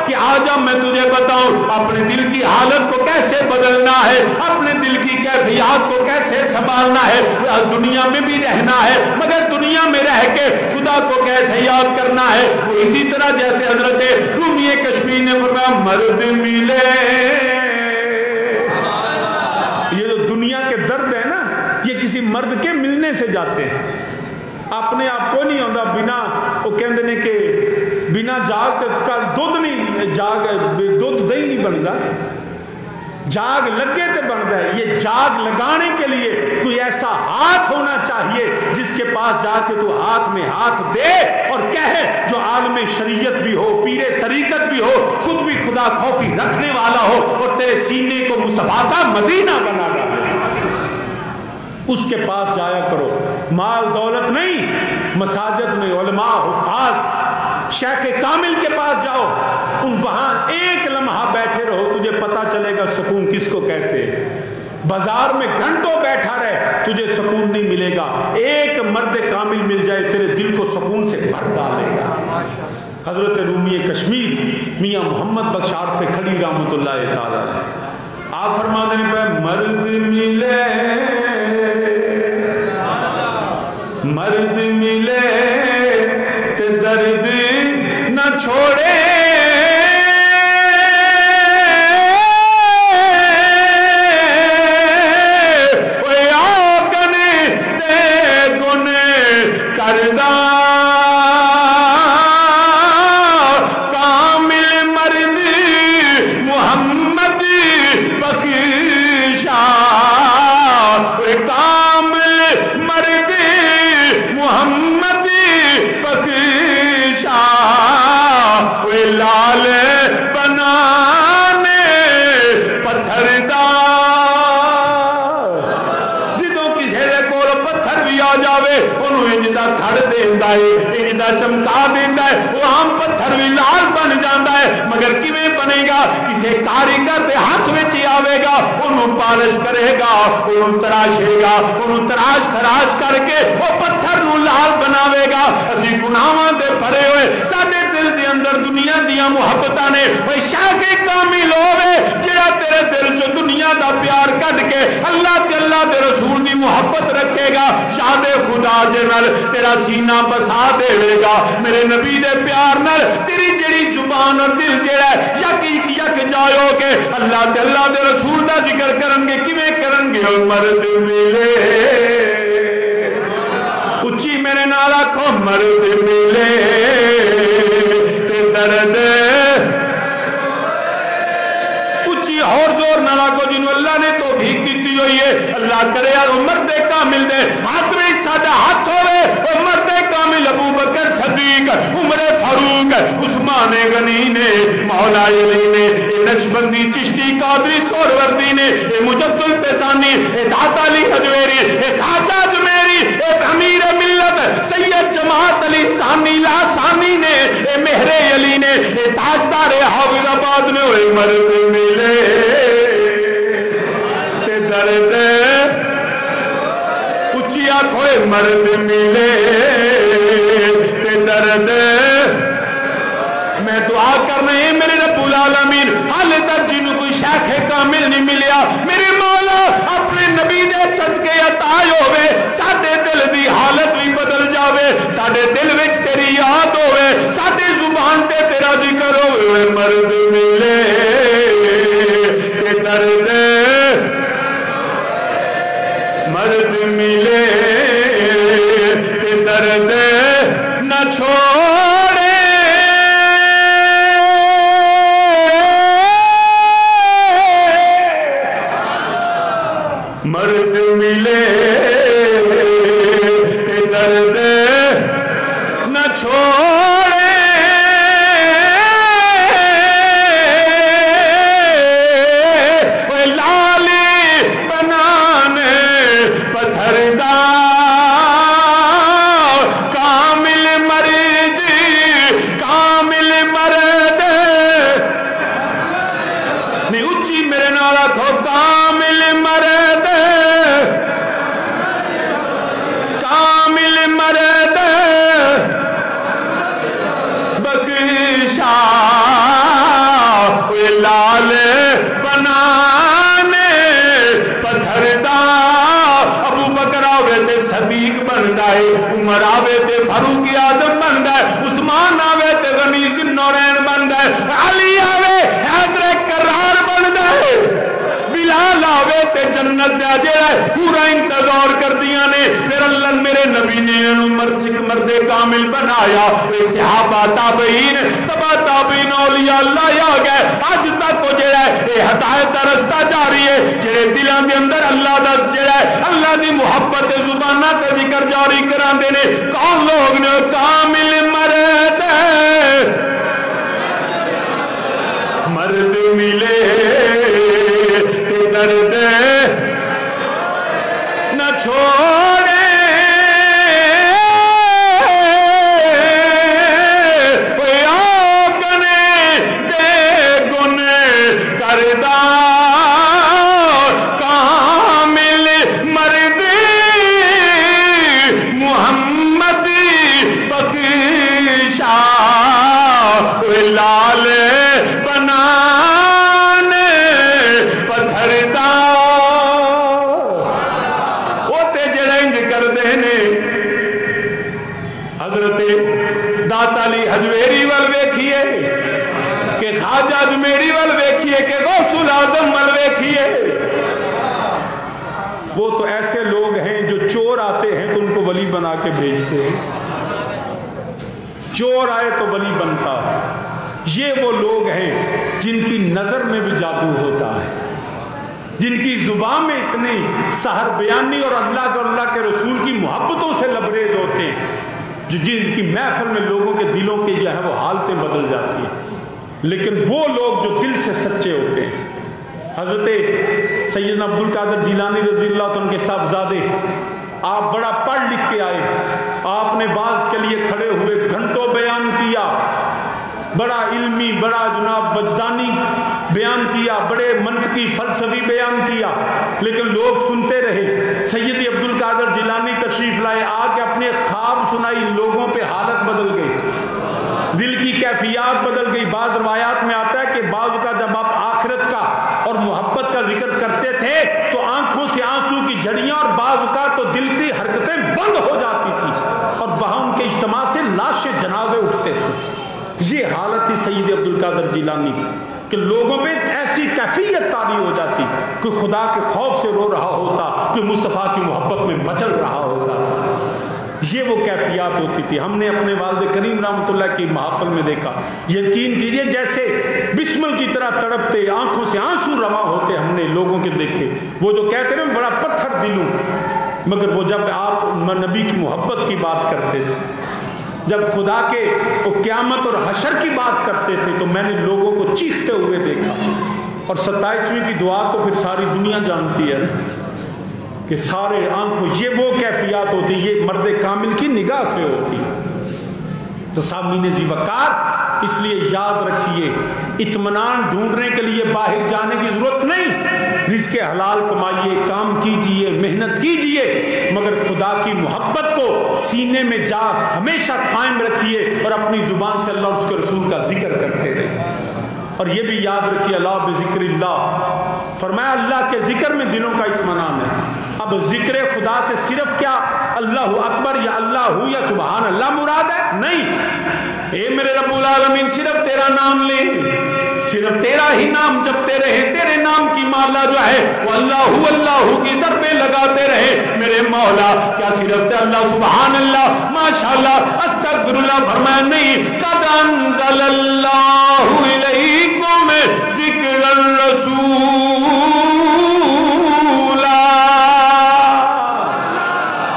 کہ آج اب میں تجھے بتاؤں اپنے دل کی حالت کو کیسے بدلنا ہے، اپنے دل کی کیفیات کو کیسے سنبھالنا ہے، دنیا میں بھی رہنا ہے مگر دنیا میں رہ کے خدا کو کیسے یاد کرنا ہے۔ وہ اسی طرح جیسے حضرت رومی کشمیر نے فرمایا مرد ملے، یہ جو دنیا کے درد ہے نا یہ کسی مرد کے ملنے سے جاتے ہیں۔ اپنے آپ کو نہیں ہوتا، بنا وہ کہندے نے کہ بنا جاگ کا دودھ نہیں، جاگ دودھ دہی نہیں بنتا، جاگ لگے تے بنتا ہے. یہ جاگ لگانے کے لیے کوئی ایسا ہاتھ ہونا چاہیے جس کے پاس جا کے تو ہاتھ میں ہاتھ دے اور کہے, جو عالم شریعت بھی ہو, پیر طریقت بھی ہو, خود بھی خدا خوفی رکھنے والا ہو اور تیرے سینے کو مصطفیٰ کا مدینہ بنا رہا ہے. اس کے پاس جایا کرو. مال دولت نہیں, مساجد میں علماء حفاظ شیخ کامل کے پاس جاؤ, ان وہاں ایک لمحہ بیٹھے رہو, تجھے پتا چلے گا سکون کس کو کہتے ہیں. بازار میں گھنٹوں بیٹھا رہے, تجھے سکون نہیں ملے گا. ایک مرد کامل مل جائے, تیرے دل کو سکون سے بھر ڈالے گا. حضرت رومی کشمیر میاں محمد بخش عارف کھڑی رحمۃ اللہ تعالی, آپ فرماتے ہیں پہ مرد ملے, مرد ملے تے درد نہ چھوڑے, چمکا دینا ہے, وہ عام پتھر بھی لال بن جاتا ہے. مگر کیویں بنے گا؟ کسی کاریگر کے ہاتھ میں ہی آئے گا, انہوں پالش کرے گا, انہوں تراشے گا, انہوں تراش خراش کر کے وہ پتھر نو لال بناوے گا. اسی گناہاں دے بھرے ہوئے ساڈے دل دے اندر دنیا دیا محبتاں نے, وہ شاہ کامل ہوے جڑا تیرے دل چ دنیا دا پیار کڈ کے اللہ تے اللہ دے رسول دی محبت رکھے گا. شاہ خدا دے نال تیرا سینہ بسا دے گا. میرے نبی دے پیار نال تیری جڑی زبان اور دل جڑا یک یک جایو کہ اللہ تے اللہ دے رسول دا ذکر کرن گے. کیویں کرن گے؟ مرد ملے, اچھی میرے نال آکھو, مرد ملے تے درد, اچھی اور زور نہ لاکھو جنہوں اللہ نے توفیق دیتی ہوئی ہے. اللہ کرے وہ مرد کامل دے ہاتھ میں ساڈا ہاتھ ہوئے, وہ مرد کامل ابو بکر صدیق, عمر فاروق, عثمان غنی نے, مولا علی نے, نقشبندی چشتی قادری سہروردی نے, مجد الفیضانی, داتا علی حجویری, خواجہ جمیری, امیر ملت سید جماعت علی ثانی لاسانی نے, مہر علی نے, تاجدار حافظ آباد نے. ہوئے مرد ملے تے درد, اچھی آنکھوئے مرد ملے تے درد. میں دعا کرنا ہے میرے رب العالمین, حال تک جنہوں کوئی شیخ کامل نہیں ملیا, میرے مولا اپنے نبی دے صدقے عطائے ہوئے, ساڈے دل دی حالت بھی بدل جاوے, ساڈے دل وچ تیری یاد ہوئے, ساڈے زبان تے تیرا ذکر ہوئے. مرد ملے تے درد, مرد ملے تے درد نہ چھوڑے, مرد ملے تے درد نہ چھوڑے. لالی بنانے پتھر دا کامل مرد, کامل مرد نہیں, اچھی میرے نال آکھو کامل مرد. تے جنت دے جڑا پورا انتظار کر دیا نے. پھر اللہ میرے نبی نے مرد کامل بنایا. صحابہ تابعین تبع تابعین اولیاء اللہ آ گئے. اج تک وہ جڑا ہے یہ ہدایت کا رستہ جاری ہے. جڑے دلاں دے اندر اللہ دا جڑا ہے اللہ دی محبت زباناں تے ذکر جاری کراندے نے. کون لوگ نے کامل مرد مرد ملے تے درد نہ چھوڑے. حجویری ول ویکھیے کہ خواجہ اجمیری ول ویکھیے کہ غوث العظم ول ویکھیے. وہ تو ایسے لوگ ہیں جو چور آتے ہیں تو ان کو ولی بنا کے بھیجتے ہیں. چور آئے تو ولی بنتا ہے. یہ وہ لوگ ہیں جن کی نظر میں بھی جادو ہوتا ہے, جن کی زبان میں اتنی سحر بیانی اور اللہ کے رسول کی محبتوں سے لبریز ہوتے ہیں, جن کی محفل میں لوگوں کے دلوں کے جو ہے وہ حالتیں بدل جاتی ہیں. لیکن وہ لوگ جو دل سے سچے ہوتے ہیں. حضرت سیدنا عبدالقادر جیلانی رضی اللہ عنہ کے صاحبزادے, آپ بڑا پڑھ لکھ کے آئے, آپ نے واعظ کے لیے کھڑے ہوئے گھنٹوں بیان کیا, بڑا علمی بڑا جناب وجدانی بیان کیا, بڑے منطقی فلسفی بیان کیا, لیکن لوگ سنتے رہے. سیدی عبدالقادر جیلانی تشریف لائے, آ کے اپنے خواب سنائی, لوگوں پہ حالت بدل گئی, دل کی کیفیات بدل گئی. بعض روایات میں آتا ہے کہ بعض کا جب آپ آخرت کا اور محبت کا ذکر کرتے تھے تو آنکھوں سے آنسو کی جھڑیاں اور بعض کا تو دل کی حرکتیں بند ہو جاتی تھی, اور وہاں ان کے اجتماع سے لاشیں جنازے اٹھتے تھے. یہ حالت تھی سید عبدالقادر جیلانی کہ لوگوں پہ ایسی کیفیت طاری ہو جاتی, کوئی خدا کے خوف سے رو رہا ہوتا, کوئی مصطفیٰ کی محبت میں مچل رہا ہوتا. یہ وہ کیفیات ہوتی تھی. ہم نے اپنے والد کریم رحمۃ اللہ کی محافل میں دیکھا, یقین کیجئے جیسے بسمل کی طرح تڑپتے, آنکھوں سے آنسو رواں ہوتے ہم نے لوگوں کے دیکھے. وہ جو کہتے ہیں بڑا پتھر دل ہوں, مگر وہ جب آپ نبی کی محبت کی بات کرتے تھے, جب خدا کے قیامت اور حشر کی بات کرتے تھے, تو میں نے لوگوں کو چیختے ہوئے دیکھا. اور 27ویں کی دعا تو پھر ساری دنیا جانتی ہے کہ سارے آنکھوں, یہ وہ کیفیات ہوتی, یہ مرد کامل کی نگاہ سے ہوتی. تو سامعین ذی وقار, اس لیے یاد رکھیے, اطمینان ڈھونڈنے کے لیے باہر جانے کی ضرورت نہیں. رزق حلال کمائیے, کام کیجئے, محنت کیجئے, مگر خدا کی محبت کو سینے میں جا ہمیشہ قائم رکھیے, اور اپنی زبان سے اللہ اور اس کے رسول کا ذکر کرتے رہے. اور یہ بھی یاد رکھیے, اللہ بذکر اللہ, فرمایا اللہ کے ذکر میں دلوں کا اطمینان ہے. اب ذکر خدا سے صرف کیا اللہ اکبر یا اللہ یا سبحان اللہ مراد ہے؟ نہیں. اے میرے رب العالمین, صرف تیرا نام لیں, صرف تیرا ہی نام جپتے رہے, تیرے نام کی مالا جو ہے وہ اللہ کی ضربیں لگاتے رہے. میرے مولا, کیا صرف اللہ سبحان اللہ ماشاءاللہ استغفر اللہ فرمایا نہیں, قد انزل اللہ الیکم ذکر الرسول.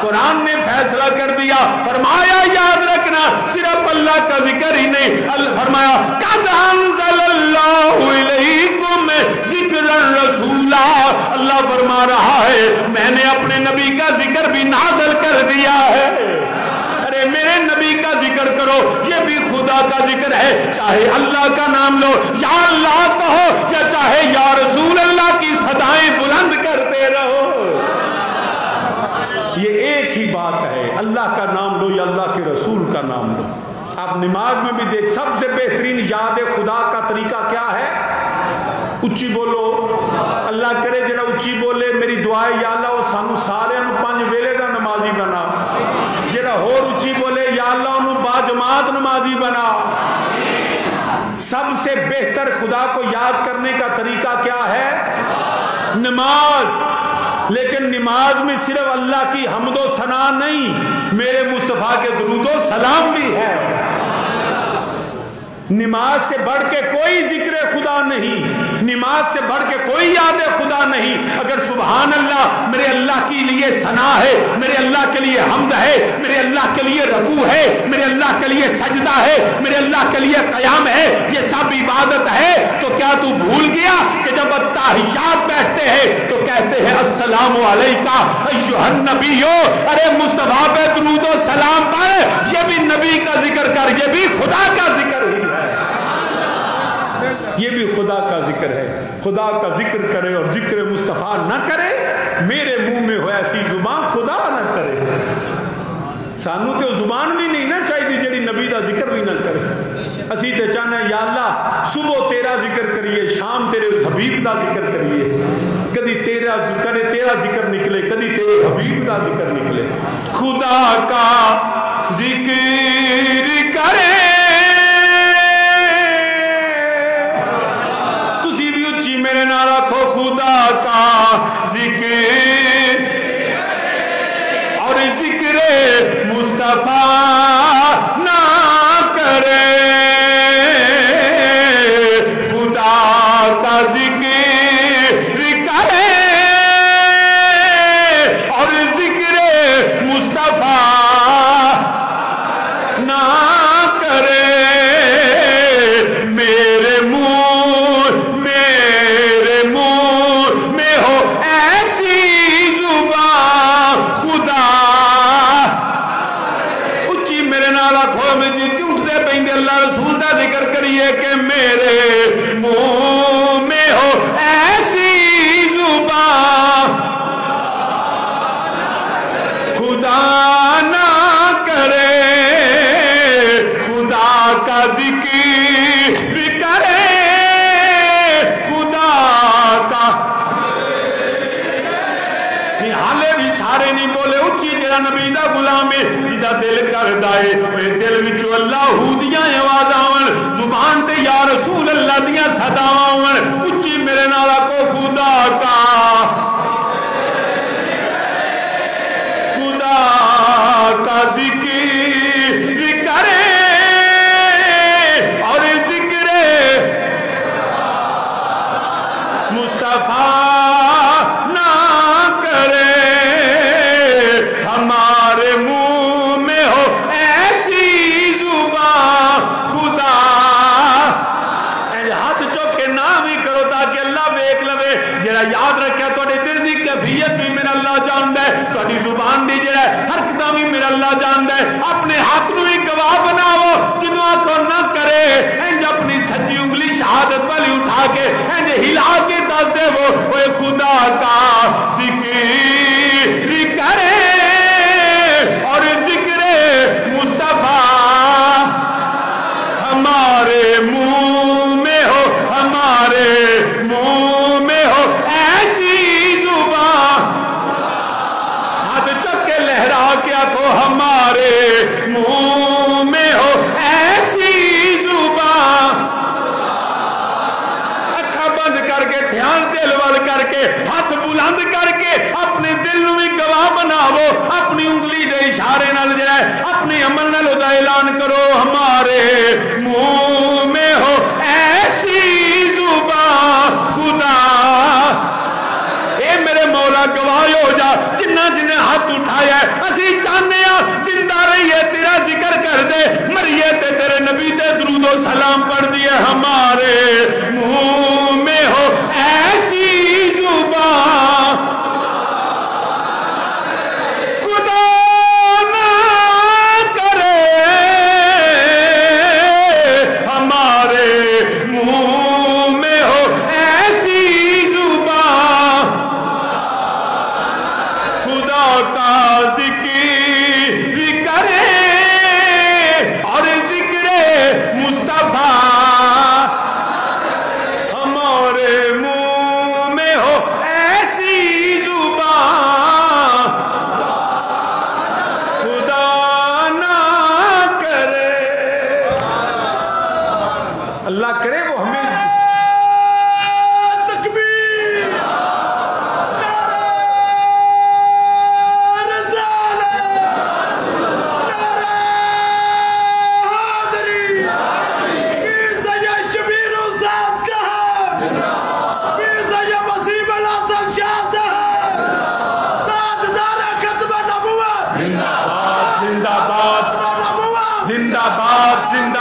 قرآن نے فیصلہ کر دیا, فرمایا یاد رکھنا صرف اللہ کا ذکر ہی نہیں, فرمایا قد انزل اللہ الیکم ذکر الرسول. اللہ فرما رہا ہے میں نے اپنے نبی کا ذکر بھی نازل کر دیا ہے. ارے میرے نبی کا ذکر کرو, یہ بھی خدا کا ذکر ہے. چاہے اللہ کا نام لو, یا اللہ کہو, یا چاہے یا رسول اللہ کی صدائیں بلند کرتے رہو, یہ ایک ہی بات ہے. اللہ کا نام لو یا اللہ کے رسول کا نام لو. آپ نماز میں بھی دیکھ, سب سے بہترین یاد خدا کا طریقہ کیا ہے؟ اچھی بولو. اللہ کرے جڑا اچھی بولے, میری دعا ہے یا اللہ وہ سانو سارے 5 ویلے دا نمازی بنا. جڑا ہور اچھی بولے یا اللہ انہوں با جماعت نمازی بنا. سب سے بہتر خدا کو یاد کرنے کا طریقہ کیا ہے؟ نماز، لیکن نماز میں صرف اللہ کی حمد و ثنا نہیں، میرے مصطفیٰ کے درود و سلام بھی ہے۔ نماز سے بڑھ کے کوئی ذکر خدا نہیں، نماز سے بڑھ کے کوئی یاد خدا نہیں۔ اگر سبحان اللہ میرے اللہ کے لیے ثنا ہے، میرے اللہ کے لیے حمد ہے، میرے اللہ کے لیے رکوع ہے، میرے اللہ کے لیے سجدہ ہے، میرے اللہ کے لیے قیام ہے، یہ سب عبادت ہے، تو کیا تو بھول گیا کہ جب التحیات بیٹھتے ہیں تو کہتے ہیں السلام علیکہ ایھا النبی، ارے مصطفیٰ پہ درود و سلام پڑھ، یہ بھی نبی کا ذکر کر، یہ بھی خدا کا ذکر ہی ہے، یہ بھی خدا کا ذکر ہے۔ خدا کا ذکر کرے اور ذکر مصطفیٰ نہ کرے، میرے منہ میں ہو ایسی زبان خدا نہ کرے۔ سانو تے زبان بھی نہیں نہ چاہیے جڑی نبی دا ذکر بھی نہ کرے۔ اسی تے چاہنا یا اللہ صبح تیرا ذکر کریے، شام تیرے حبیب دا ذکر کریے، کدی تیرا ذکر نکلے، کدی تیرے حبیب دا ذکر نکلے۔ خدا کا ذکر کرے، میرے نہ رکھو خدا کا ذکر، اور ذکر مصطفیٰ نہ کرے، خدا کا ذکر کرے اور ذکر مصطفیٰ نہ کرے، میرے منہ میں ہو ایسی زبان خدا، اچھی میرے نال آکھو میں جی اٹھتے پہندے اللہ رسول دا ذکر کریے کہ میرے منہ میں ہو ایسی زبان خدا نہ کرے، خدا کا ذکر کرے، حالے بھی سارے نہیں بولے اچھی جڑا نبی دا غلام ہے جدا دل کردا ہے اے دل وچوں اللہ دیاں آواز آون، زبان تے یا رسول اللہ دیاں صداواں آون، اچھی میرے نال کو خدا کا ذکر کرے اور ذکر مصطفیٰ ہمارے منہ میں ہو ایسی زبان خدا، ہاتھ چوک کے نام ہی کرو تاکہ اللہ بیک لوے، جڑا یاد رکھیا توڑے دل دی کیفیت بھی میرا اللہ جاندہ ہے، توڑی زبان دی جڑا حرکتہ بھی میرا اللہ جاندہ ہے، اپنے حق نو ہی گواہ بناو، جنہاں کو نہ کرے، انج اپنی سچی انگلی شہادت والی اٹھا کے انج ہلا کے دس دے وہ خدا کا ذکر کرے اور ذکر مصطفیٰ ہمارے منہ میں ہو، ہمارے منہ میں ہو ایسی زبان، ہاتھ چک کے لہرا کے آکھو ہمارے منہ میں ہو ایسی زبان، اکھا بند کر کے دھیان دل وال کر کے ہاتھ بلند کر کے اپنے دل نو بھی گواہ بناو، اپنی انگلی دے اشارے نال جائے اپنی عمل نال دا اعلان کرو ہمارے منہ میں ہو ایسی زبان خدا، اے میرے مولا گواہ ہو جا، جنہ جنہ ہاتھ اٹھایا ہے اسی چاہنے زندہ رہیے تیرا ذکر کر دے، مریے تے تیرے نبی تے درود و سلام پڑھ دیے، ہمارے منہ میں ہو ایسی زبان خدا نہ کرے، ہمارے منہ میں ہو ایسی زبان خدا کا ذکر کرے اور ذکر مصطفیٰ ہمارے منہ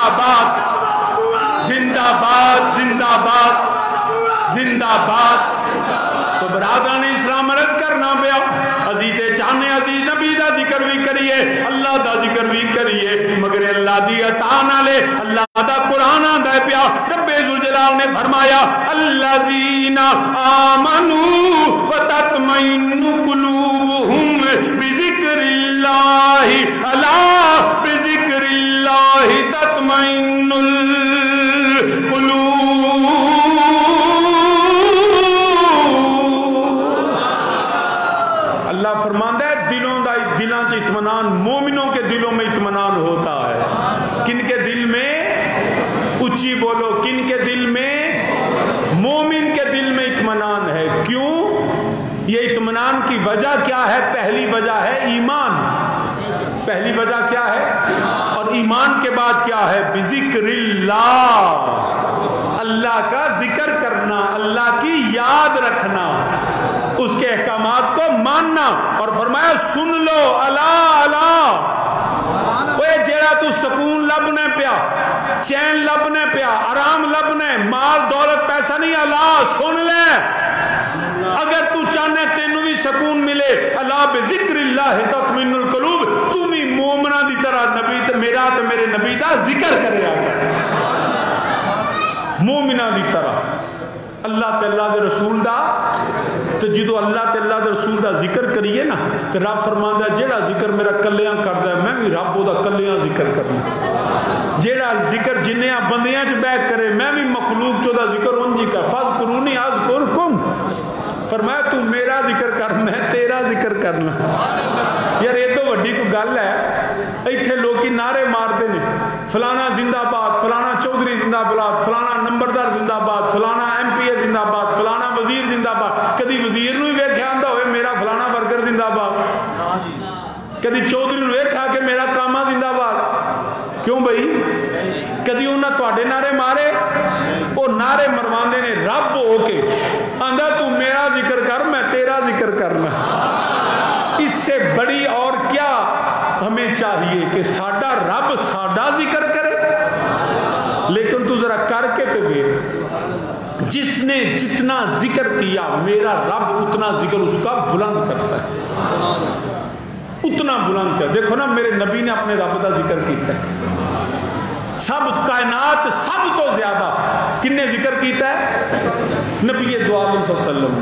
زندہ باد زندہ باد زندہ باد زندہ باد۔ تو برادران اسلام عرض کرنا پیا عزیز چاہنے عزیز نبی دا ذکر بھی کریے اللہ دا ذکر بھی کریے مگر اللہ دی عطا نہ لے اللہ دا قرآن آندا پیا رب ذوالجلال نے فرمایا الذین آمنوا وتطمئن قلوبهم بذکر اللہ الا بذکر اللہ تطمئن القلوب۔ اللہ فرماندہ ہے دلوں سے اطمینان مومنوں کے دلوں میں اطمینان ہوتا ہے۔ کن کے دل میں؟ اونچی بولو، کن کے دل میں؟ مومن کے دل میں اطمینان ہے۔ کیوں؟ یہ اطمینان کی وجہ کیا ہے؟ پہلی وجہ ہے ایمان۔ پہلی وجہ کیا ہے؟ اور ایمان کے بعد کیا ہے؟ بذکر اللہ، اللہ کا ذکر کرنا، اللہ کی یاد رکھنا، اس کے احکامات کو ماننا۔ اور فرمایا سن لو اللہ اللہ، وہ جیڑا تو سکون لبنے پیا، چین لبنے پیا، آرام لبنے، مال دولت پیسہ نہیں، اللہ سن لے۔ اگر تو چاہنے تینوں بھی سکون ملے اللہ بذکر اللہ تطمئن القلوب، تم ہی مومنہ دی طرح نبی میرا تو میرے نبی دا ذکر کرے آگا، مومنہ دی طرح اللہ تے اللہ دے رسول دا۔ تو جدو اللہ تے اللہ دے رسول دا ذکر کریے نا تو رب فرماندا ہے جیڑا ذکر میرا کلیاں کردا ہے میں بھی رب دا کلیاں ذکر کرنا، جیڑا ذکر جنیاں بندیاں چ بیٹھ کرے میں بھی مخلوق چو دا ذکر انجی کا فذکرونی اذکرکم۔ فرمایا تو میرا ذکر کر میں تیرا ذکر کرنا۔ یار یہ تو وڈی کو گل ہے، ایتھے لوکی نعرے مارتے نے فلانا زندہ باد، فلانا چودھری زندہ باد، فلانا نمبردار زندہ باد، فلانا ایم پی اے زندہ باد، فلانا وزیر زندہ باد۔ کدی وزیر نو ہی ویکھیا ہوندا ہوئے میرا فلانا ورکر زندہ باد، کدی چودھری نو ویکھا کہ میرا کاما زندہ باد۔ کیوں بھائی؟ کدی انہاں تواڈے نعرے مارے؟ وہ نعرے مرواندے نے رب ہو کے، آندا تو میرا ذکر کر میں تیرا ذکر کرنا۔ اس سے بڑی اور کیا ہمیں چاہیے کہ ساڈا رب ساڈا ذکر کرے؟ لیکن تو ذرا کر کے تو دیکھ، جس نے جتنا ذکر کیا میرا رب اتنا ذکر اس کا بلند کرتا ہے، اتنا بلند کر۔ دیکھو نا میرے نبی نے اپنے رب کا ذکر کیتا ہے، سب کائنات سب تو زیادہ کن نے ذکر کیتا ہے؟ نبی دو عالم صلی اللہ علیہ وسلم۔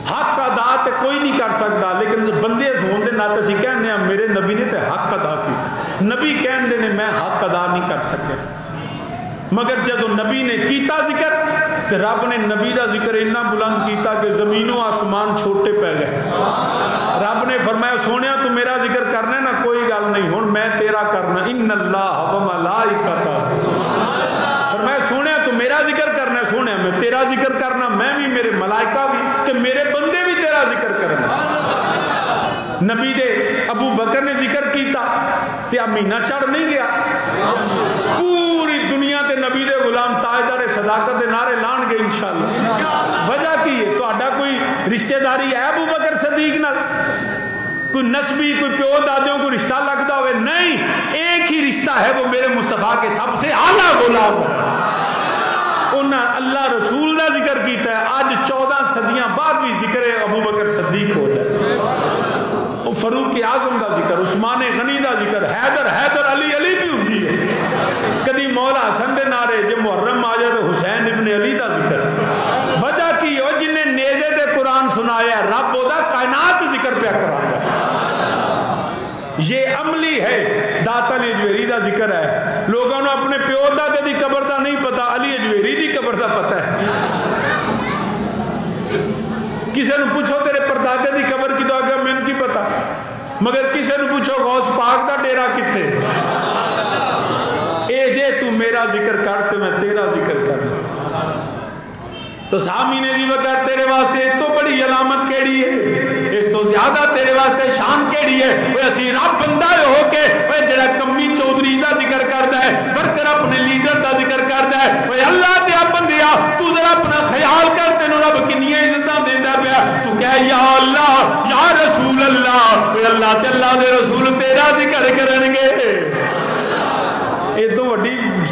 حق ادا تے کوئی نہیں کر سکتا، لیکن بندے ہون دے ناتے اسی کہنے ہیں میرے نبی نے تے حق ادا کیتا۔ نبی کہندے نے میں حق ادا نہیں کر سکیا، مگر جدو نبی نے کیتا ذکر تے رب نے نبی دا ذکر اتنا بلند کیتا کہ زمین و آسمان چھوٹے پہ گئے۔ رب نے فرمایا سونیا تو میرا ذکر کرنا ہے نا، کوئی گل نہیں، ہن میں تیرا کرنا۔ ان اللہ و ملائکتہ، فرمایا سونیا تو میرا ذکر کرنا ہے، سونیا میں تیرا ذکر کرنا، میں بھی میرے ملائکہ بھی تے میرے بندے بھی تیرا ذکر کرنا۔ نبی دے ابو بکر نے ذکر کیتا تے مہینہ چڑھ نہیں گیا، پوری دنیا تے نبی دے غلام تاجدار صداقت دے نعرے لان گے انشاءاللہ۔ وجہ کی ہے؟ تہاڈا کوئی رشتہ داری ہے ابو بکر صدیق نال؟ کوئی نسبی کوئی پیو دادیوں کو رشتہ لگتا ہوئے؟ نہیں، ایک ہی رشتہ ہے، وہ میرے مصطفیٰ کے سب سے اعلیٰ غلام ہے۔ انہاں اللہ رسول دا ذکر کیتا ہے، آج 14 صدیاں بعد بھی ذکر ابو بکر صدیق ہو جائے، فاروق اعظم دا ذکر، عثمان غنی دا ذکر، حیدر علی بھی ہوتی ہے، کدی مولا حسن دے نعرے، جب محرم آ جائے تو حسین ابن علی دا ذکر۔ وجہ کی ہو جن نے نیزے دے قرآن سنایا، رب دا کائنات ذکر پہ کرایا۔ یہ عملی ہے۔ داتا علی اجویری دا ذکر ہے، لوگوں نے اپنے پیو دادے دی قبر دا نہیں پتا، علی اجویری دی قبر دا پتا ہے۔ کسی نے پوچھو تیرے پردادے دی قبر کی تو آگے میں نے کی پتا، مگر کسی نے پوچھو غوث پاک دا ڈیرا کتھے؟ اے جے تو میرا ذکر کرتے میں تیرا ذکر کرنا۔ تو سامعین جی وقت تیرے واسطے تو بڑی علامت کیڑی ہے، اس تو زیادہ تیرے واسطے شان کیڑی ہے؟ وہ اسی رب بندہ ہو کے وہ جڑا کمی چودھری دا ذکر کردا ہے، ورکر اپنے لیڈر دا ذکر کردا ہے، وہ اللہ دے بندیا تو ذرا اپنا خیال کر، تینوں رب کنیاں عزتاں دیندا پیا، تو کہہ یا اللہ یا رسول اللہ، وہ اللہ تے اللہ دے رسول تیرا ذکر کرن گے۔ ادوں وڈی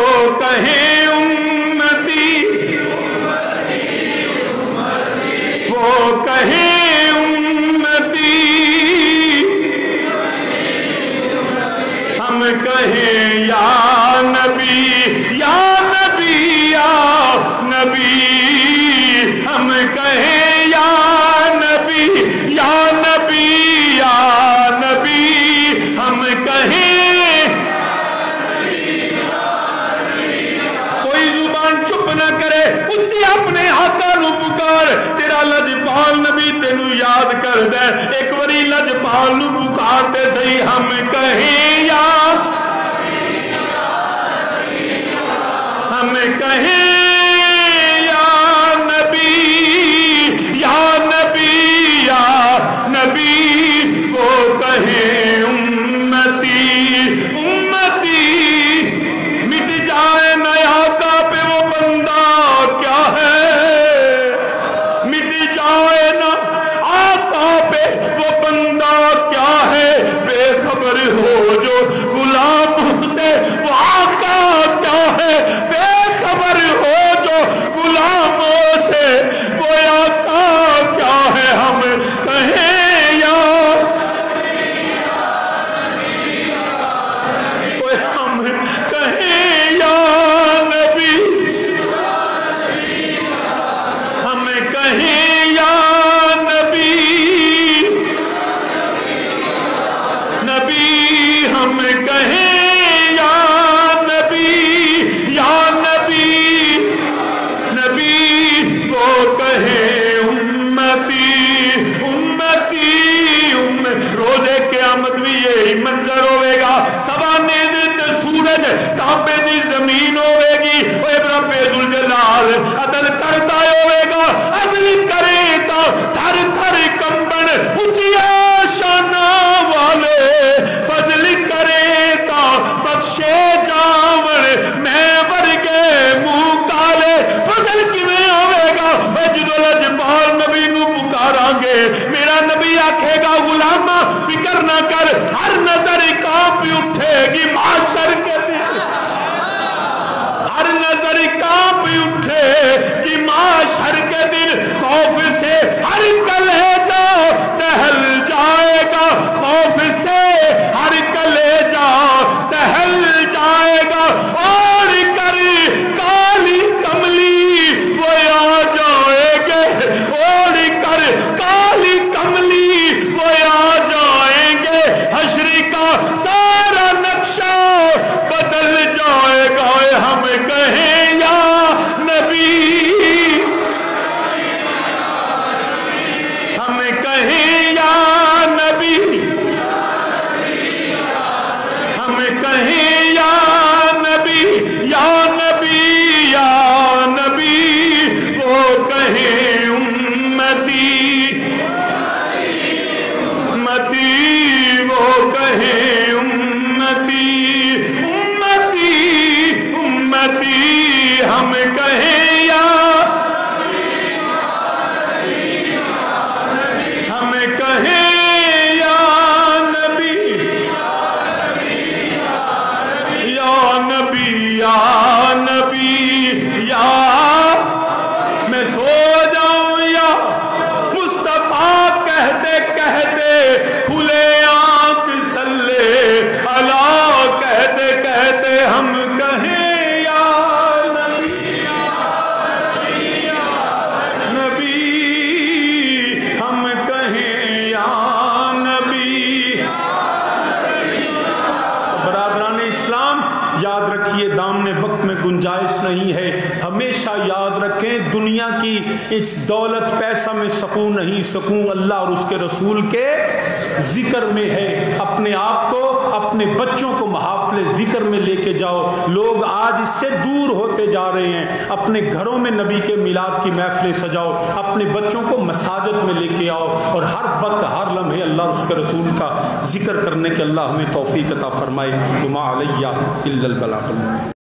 وہ کہیں امتی، وہ کہیں امتی، ہم کہیں یا نبی یا نبی یا نبی، ہم کہیں یا نبی یا نبی یا نبی، ہم کہیں کوئی زبان چپ نہ کرے، اچھی اپنے آقا نو پکار، تیرا لجپال نبی تینو یاد کر دے، ایک باری لجپال نو پکارتے صحیح، ہم کہیں یا ہم کہیں یا نبی یا نبی یا نبی، وہ کہیں امتی امتی، مٹ جائے نہ آقا پہ وہ بندہ کیا ہے، مٹ جائے نہ آقا پہ وہ بندہ کیا ہے، بے خبر ہو جو غلاموں سے وہ آقا کیا ہے، بے خبر ہو جو غلاموں سے وہ آقا کیا ہے، ہم کہیں یا ہم کہیں یا نبی، ہم کہیں یا نبی نبی، ہم کہیں یا نبی یا نبی نبی، وہ کہیں امتی امتی روزے قیامت بھی یہی منظر ہوئے گا، سوانے دے سورج تابے دی زمین ہوئے گی، رب ذوالجلال عدل کرتا ہوئے گا، عدل کرے تا تھر تھر کمبن اچیا شانہ والے، فضل کرے تا بخشے جاون میں ورگے منہ کالے، فضل کیویں ہوئے گا جدو لجپال نبی نو پکاران گے، میرا نبی آکھے گا غلامہ فکر نہ کر، ہر نظر کانپ اٹھے گی معاشر کے دن، ہر نظر کانپ اٹھے گی معاشر کے دن، خوف سے ہر کلیجہ دہل جائے گا، خوف سے ہر کلیجہ دہل جائے گا، اور کر کالی کملی وہ آ جائے گے، اور کر کالی کملی وہ آ جائیں گے، حشر کا سارا نقشہ بدل جائے گا، ہم کہیں یا نبی، ہم کہیں یا نبی، ہم کہیں یا نبی یا نبی یا نبی، وہ کہیں امتی امتی، وہ کہیں امتی امتی امتی، ہم کہیں یا ہم کہیں یا نبی یا نبی یا نبی، یا میں سو جاؤں یا مصطفیٰ کہتے کہتے کھلے آنکھ صلی اللہ کہتے کہتے، ہم کہیں یا نبی، ہم کہیں یا نبی۔ برادران اسلام یاد رکھیے، دامن وقت میں گنجائش نہیں ہے، ہمیشہ یاد رکھیں دنیا کی اس دولت پیسہ میں سکون نہیں، سکون اللہ اور اس کے رسول کے ذکر میں ہے۔ اپنے آپ کو اپنے بچوں کو محافل ذکر میں لے کے جاؤ، لوگ آج اس سے دور ہوتے جا رہے ہیں، اپنے گھروں میں نبی کے میلاد کی محفلیں سجاؤ، اپنے بچوں کو مساجد میں لے کے آؤ، اور ہر وقت ہر لمحے اللہ اور اس کے رسول کا ذکر کرنے کے اللہ ہمیں توفیق عطا فرمائے۔ وما علیہ الا البلاغ۔